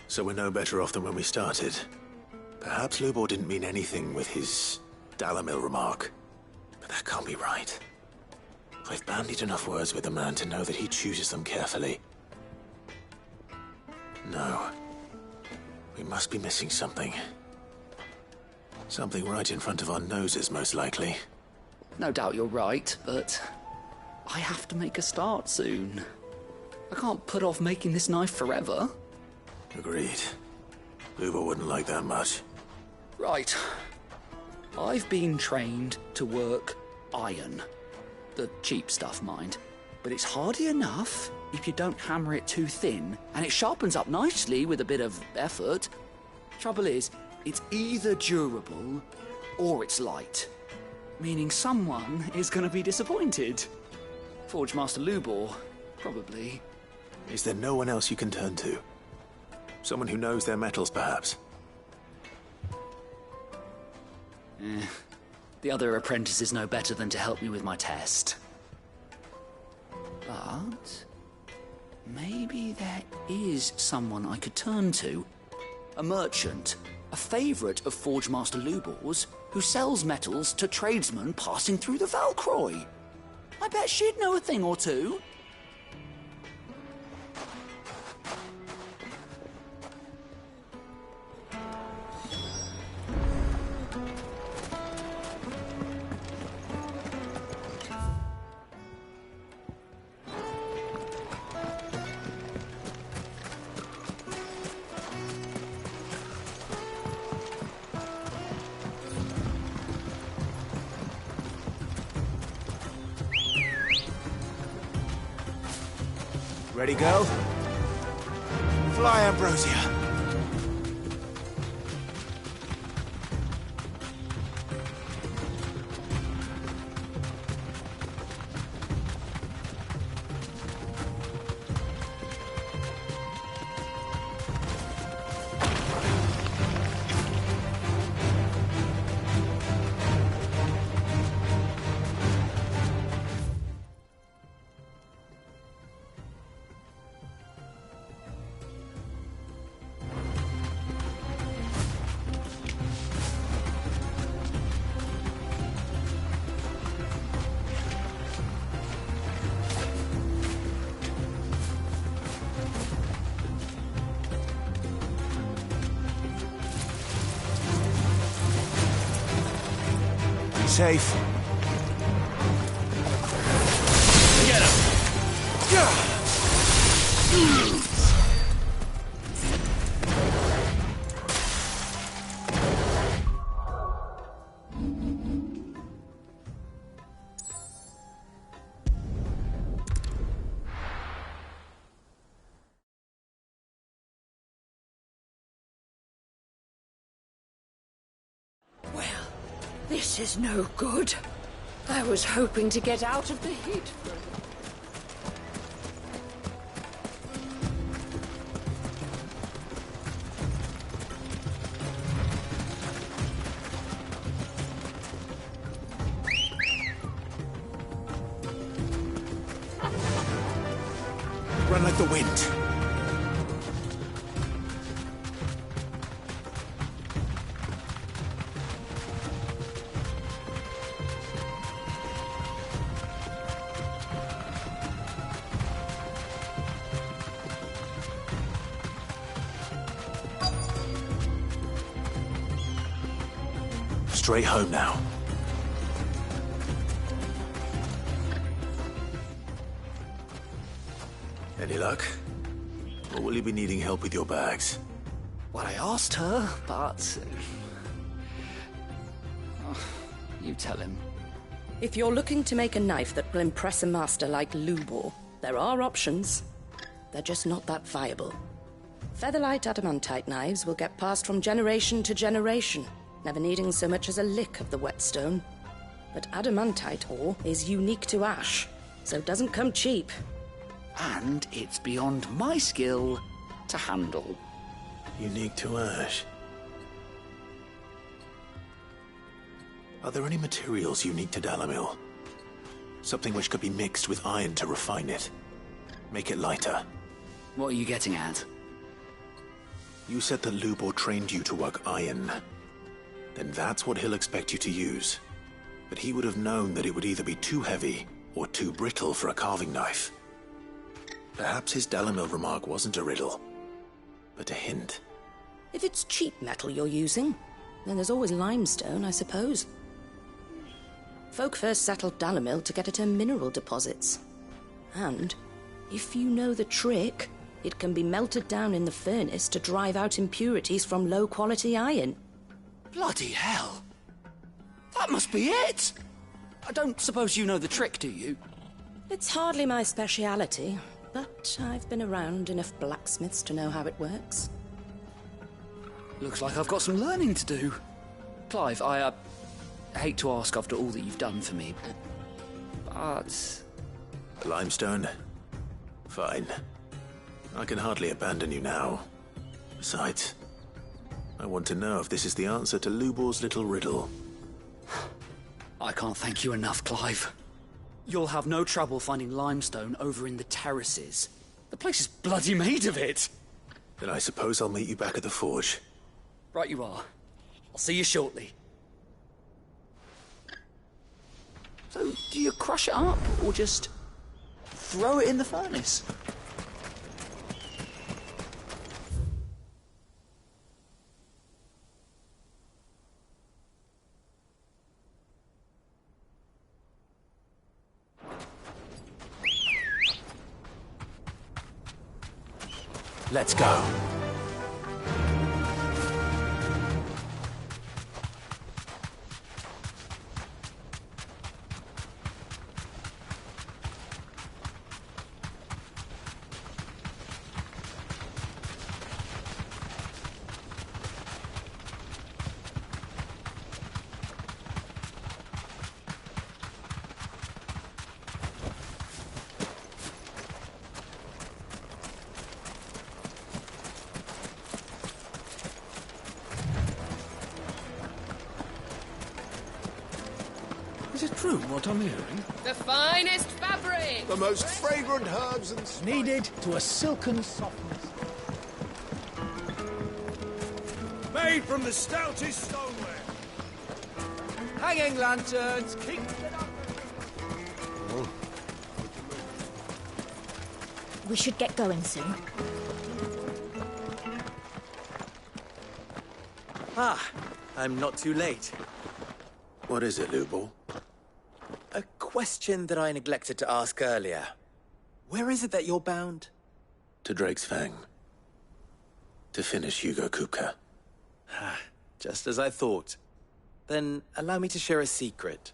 So we're no better off than when we started. Perhaps Lubor didn't mean anything with his Dalamil remark. But that can't be right. I've bandied enough words with the man to know that he chooses them carefully. No. We must be missing something. Something right in front of our noses, most likely. No doubt you're right, but I have to make a start soon. I can't put off making this knife forever. Agreed. Lubor wouldn't like that much. Right. I've been trained to work iron. The cheap stuff, mind. But it's hardy enough if you don't hammer it too thin, and it sharpens up nicely with a bit of effort. Trouble is, it's either durable or it's light. Meaning someone is going to be disappointed. Forge Master Lubor, probably. Is there no one else you can turn to? Someone who knows their metals, perhaps? The other apprentices know better than to help me with my test. But maybe there is someone I could turn to. A merchant, a favourite of Forge Master Lubor's, who sells metals to tradesmen passing through the Valcroy. I bet she'd know a thing or two. Ready, go? Fly, Ambrosia. Safe. Get him! This is no good. I was hoping to get out of the heat. Run like the wind. Straight home now. Any luck? Or will you be needing help with your bags? Well, I asked her, but... you tell him. If you're looking to make a knife that will impress a master like Lubor, there are options. They're just not that viable. Featherlight adamantite knives will get passed from generation to generation, never needing so much as a lick of the whetstone. But adamantite ore is unique to ash, so it doesn't come cheap. And it's beyond my skill to handle. Unique to ash. Are there any materials unique to Dalamil? Something which could be mixed with iron to refine it. Make it lighter. What are you getting at? You said that Lubor trained you to work iron. Then that's what he'll expect you to use. But he would have known that it would either be too heavy or too brittle for a carving knife. Perhaps his Dalamil remark wasn't a riddle, but a hint. If it's cheap metal you're using, then there's always limestone, I suppose. Folk first settled Dalamil to get at her mineral deposits. And, if you know the trick, it can be melted down in the furnace to drive out impurities from low-quality iron. Bloody hell! That must be it! I don't suppose you know the trick, do you? It's hardly my speciality, but I've been around enough blacksmiths to know how it works. Looks like I've got some learning to do. Clive, I hate to ask after all that you've done for me, but... Limestone? Fine. I can hardly abandon you now. Besides, I want to know if this is the answer to Lubor's little riddle. I can't thank you enough, Clive. You'll have no trouble finding limestone over in the terraces. The place is bloody made of it. Then I suppose I'll meet you back at the forge. Right you are. I'll see you shortly. So, do you crush it up, or just throw it in the furnace? Let's go. Is it true what I'm hearing? The finest fabric! The most fragrant herbs and spices. Kneaded to a silken softness. Made from the stoutest stoneware. Hanging lanterns, kings and We should get going soon. Ah, I'm not too late. What is it, Lubor? A question that I neglected to ask earlier. Where is it that you're bound? To Drake's Fang. To finish Hugo Kupka. Just as I thought. Then allow me to share a secret.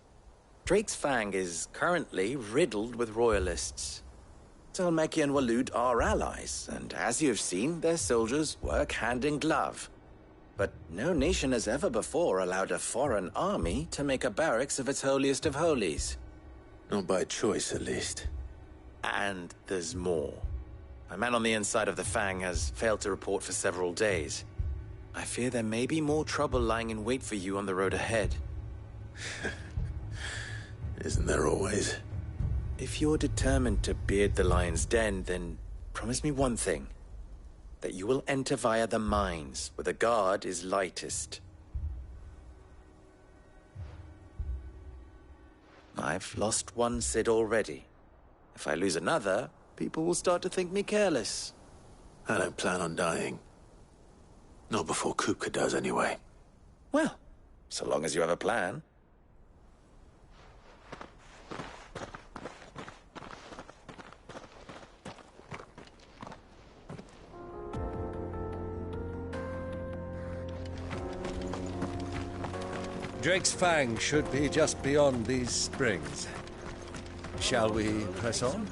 Drake's Fang is currently riddled with royalists. Telmeki and Walud are allies, and as you have seen, their soldiers work hand in glove. But no nation has ever before allowed a foreign army to make a barracks of its holiest of holies. Not by choice, at least. And there's more. A man on the inside of the Fang has failed to report for several days. I fear there may be more trouble lying in wait for you on the road ahead. Isn't there always? If you're determined to beard the lion's den, then promise me one thing. That you will enter via the mines, where the guard is lightest. I've lost one Cid already. If I lose another, people will start to think me careless. I don't plan on dying. Not before Kupka does, anyway. Well, so long as you have a plan. Drake's Fang should be just beyond these springs. Shall we press on?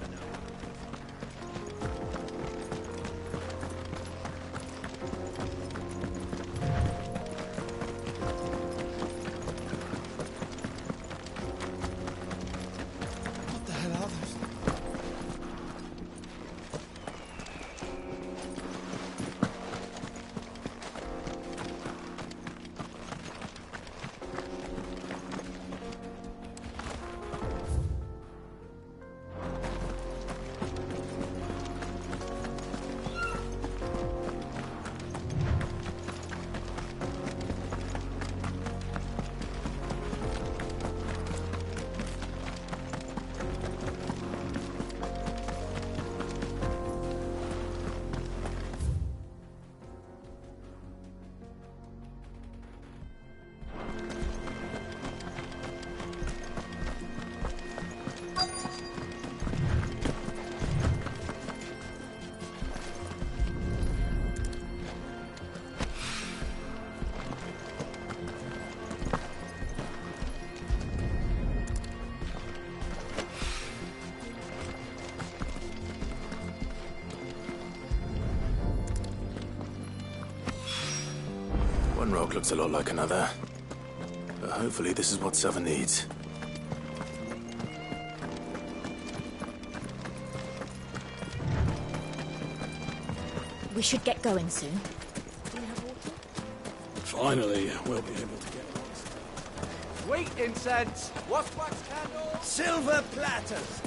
What the hell are those? One rock looks a lot like another. But hopefully this is what Sava needs. We should get going soon. Finally, we'll be able to get Wheat incense, wax candles, silver platters.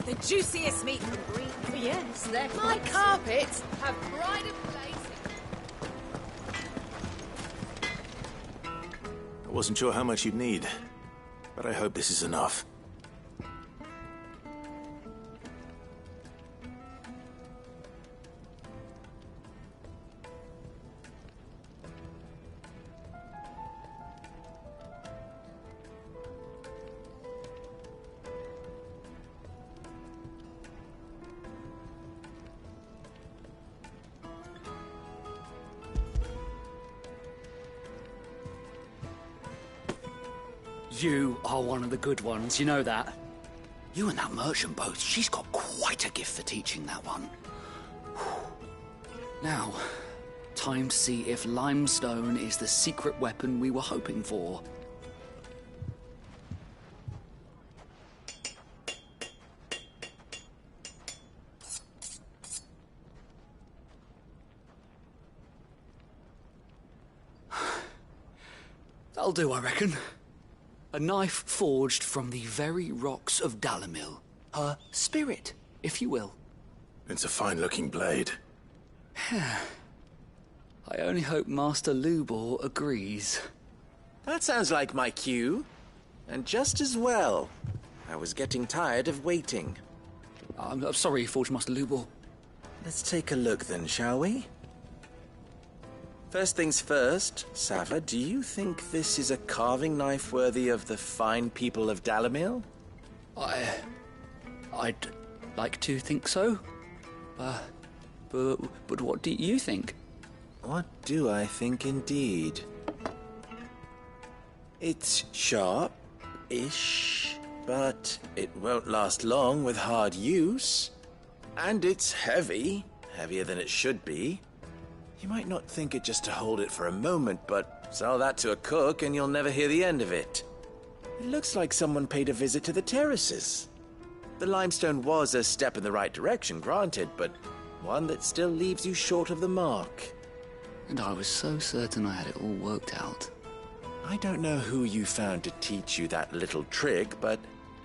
The juiciest meat from green. Yes, they're My carpets have pride of place. I wasn't sure how much you'd need, but I hope this is enough. You are one of the good ones, you know that? You and that merchant both, she's got quite a gift for teaching that one. Now, time to see if limestone is the secret weapon we were hoping for. That'll do, I reckon. A knife forged from the very rocks of Dalimil. Her spirit, if you will. It's a fine-looking blade. I only hope Master Lubor agrees. That sounds like my cue. And just as well. I was getting tired of waiting. I'm sorry, Forge Master Lubor. Let's take a look then, shall we? First things first, Sava, do you think this is a carving knife worthy of the fine people of Dalimil? I'd like to think so. But what do you think? What do I think indeed? It's sharp-ish, but it won't last long with hard use. And it's heavy, heavier than it should be. You might not think it just to hold it for a moment, but sell that to a cook and you'll never hear the end of it. It looks like someone paid a visit to the terraces. The limestone was a step in the right direction, granted, but one that still leaves you short of the mark. And I was so certain I had it all worked out. I don't know who you found to teach you that little trick, but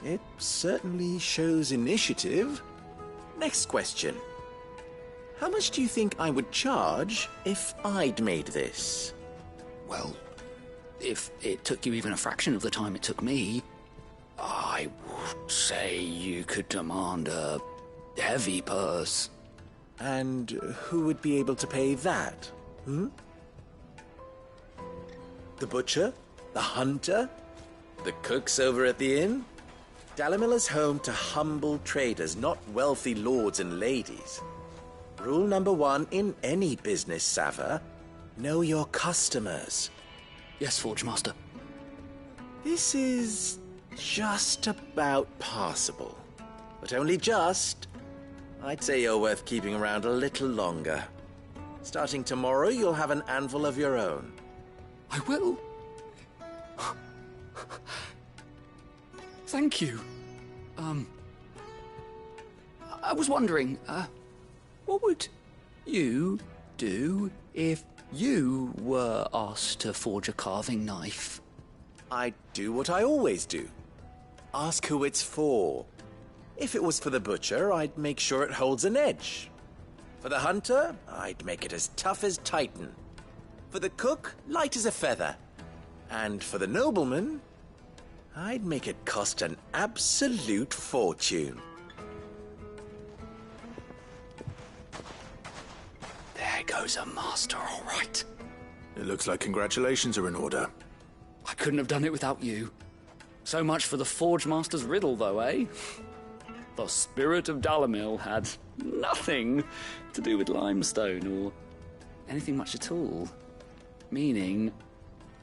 it certainly shows initiative. Next question. How much do you think I would charge if I'd made this? Well, if it took you even a fraction of the time it took me, I would say you could demand a heavy purse. And who would be able to pay that? The butcher? The hunter? The cooks over at the inn? Dalimil is home to humble traders, not wealthy lords and ladies. Rule number 1 in any business, Sava: know your customers. Yes, Forge Master. This is just about passable. But only just. I'd say you're worth keeping around a little longer. Starting tomorrow, you'll have an anvil of your own. I will. Thank you. I was wondering, what would you do if you were asked to forge a carving knife? I'd do what I always do. Ask who it's for. If it was for the butcher, I'd make sure it holds an edge. For the hunter, I'd make it as tough as Titan. For the cook, light as a feather. And for the nobleman, I'd make it cost an absolute fortune. There goes a master, all right. It looks like congratulations are in order. I couldn't have done it without you. So much for the Forge Master's riddle, though, eh? The spirit of Dalimil had nothing to do with limestone or anything much at all. Meaning,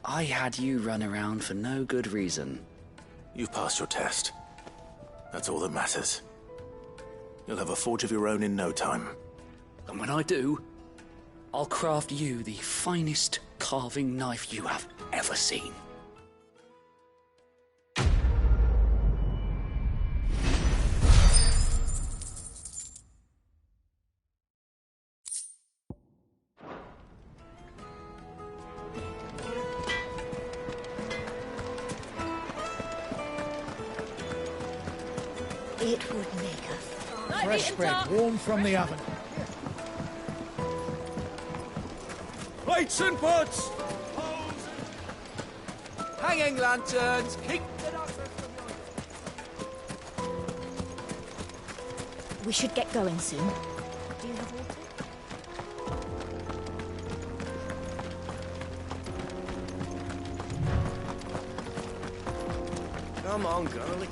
I had you run around for no good reason. You've passed your test. That's all that matters. You'll have a forge of your own in no time. And when I do, I'll craft you the finest carving knife you have ever seen. It would make a fine... Fresh bread, warm from the oven. Plates and pots! Hanging lanterns! Keep... We should get going soon. Do you have water? Come on, girlie.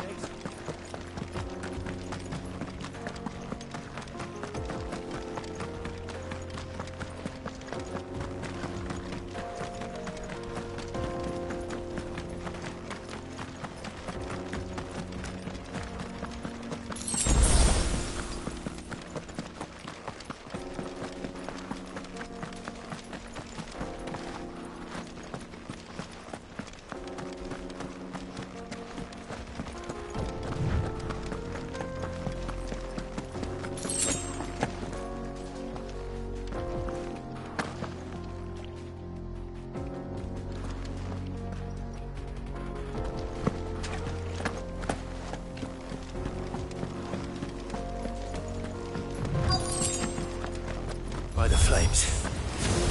By the flames.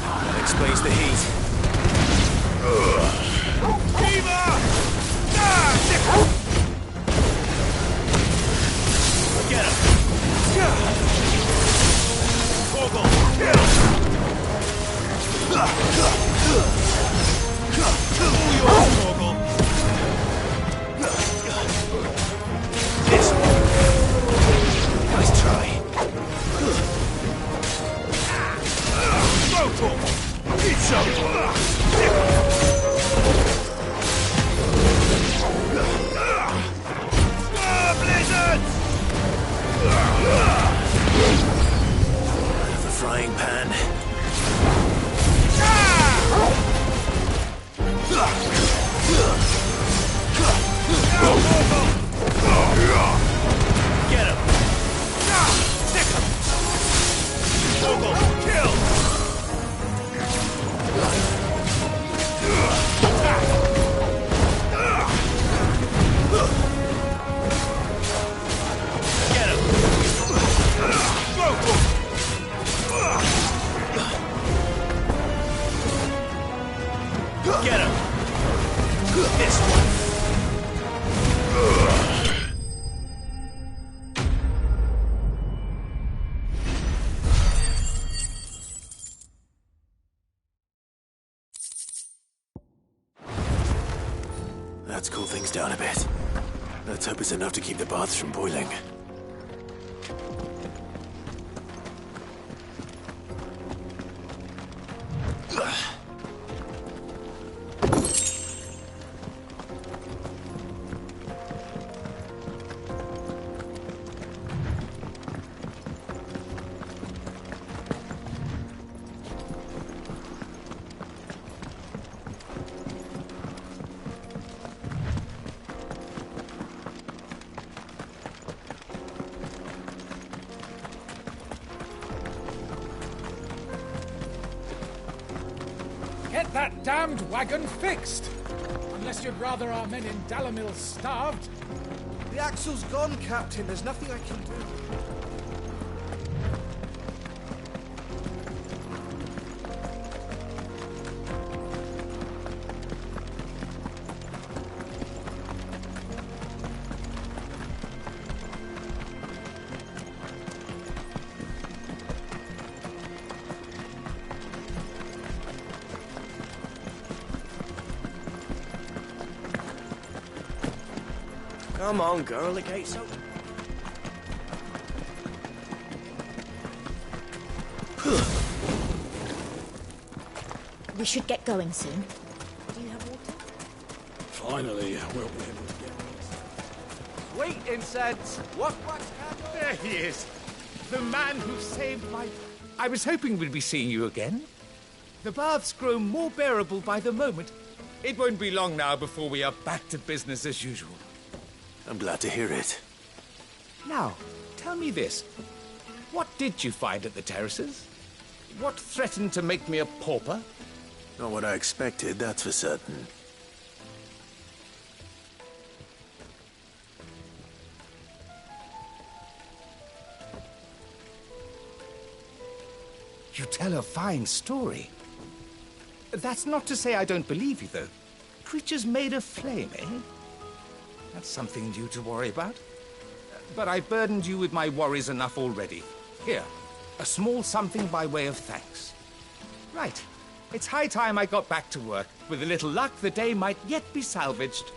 That explains the heat. Get him! Vogel, kill! All yours, Vogel! This one. Nice try. Eat some! Blizzards! That's cooled things down a bit. Let's hope it's enough to keep the baths from boiling. Get that damned wagon fixed! Unless you'd rather our men in Dalamil starved. The axle's gone, Captain. There's nothing I can do. Come on, girl, the gate's open. We should get going soon. Do you have water? Finally, we'll be able to get Sweet incense! What candle? There he is. The man who saved my... I was hoping we'd be seeing you again. The baths grow more bearable by the moment. It won't be long now before we are back to business as usual. I'm glad to hear it. Now, tell me this. What did you find at the terraces? What threatened to make me a pauper? Not what I expected, that's for certain. You tell a fine story. That's not to say I don't believe you, though. Creatures made of flame, eh? That's something new to worry about. But I've burdened you with my worries enough already. Here, a small something by way of thanks. Right. It's high time I got back to work. With a little luck, the day might yet be salvaged.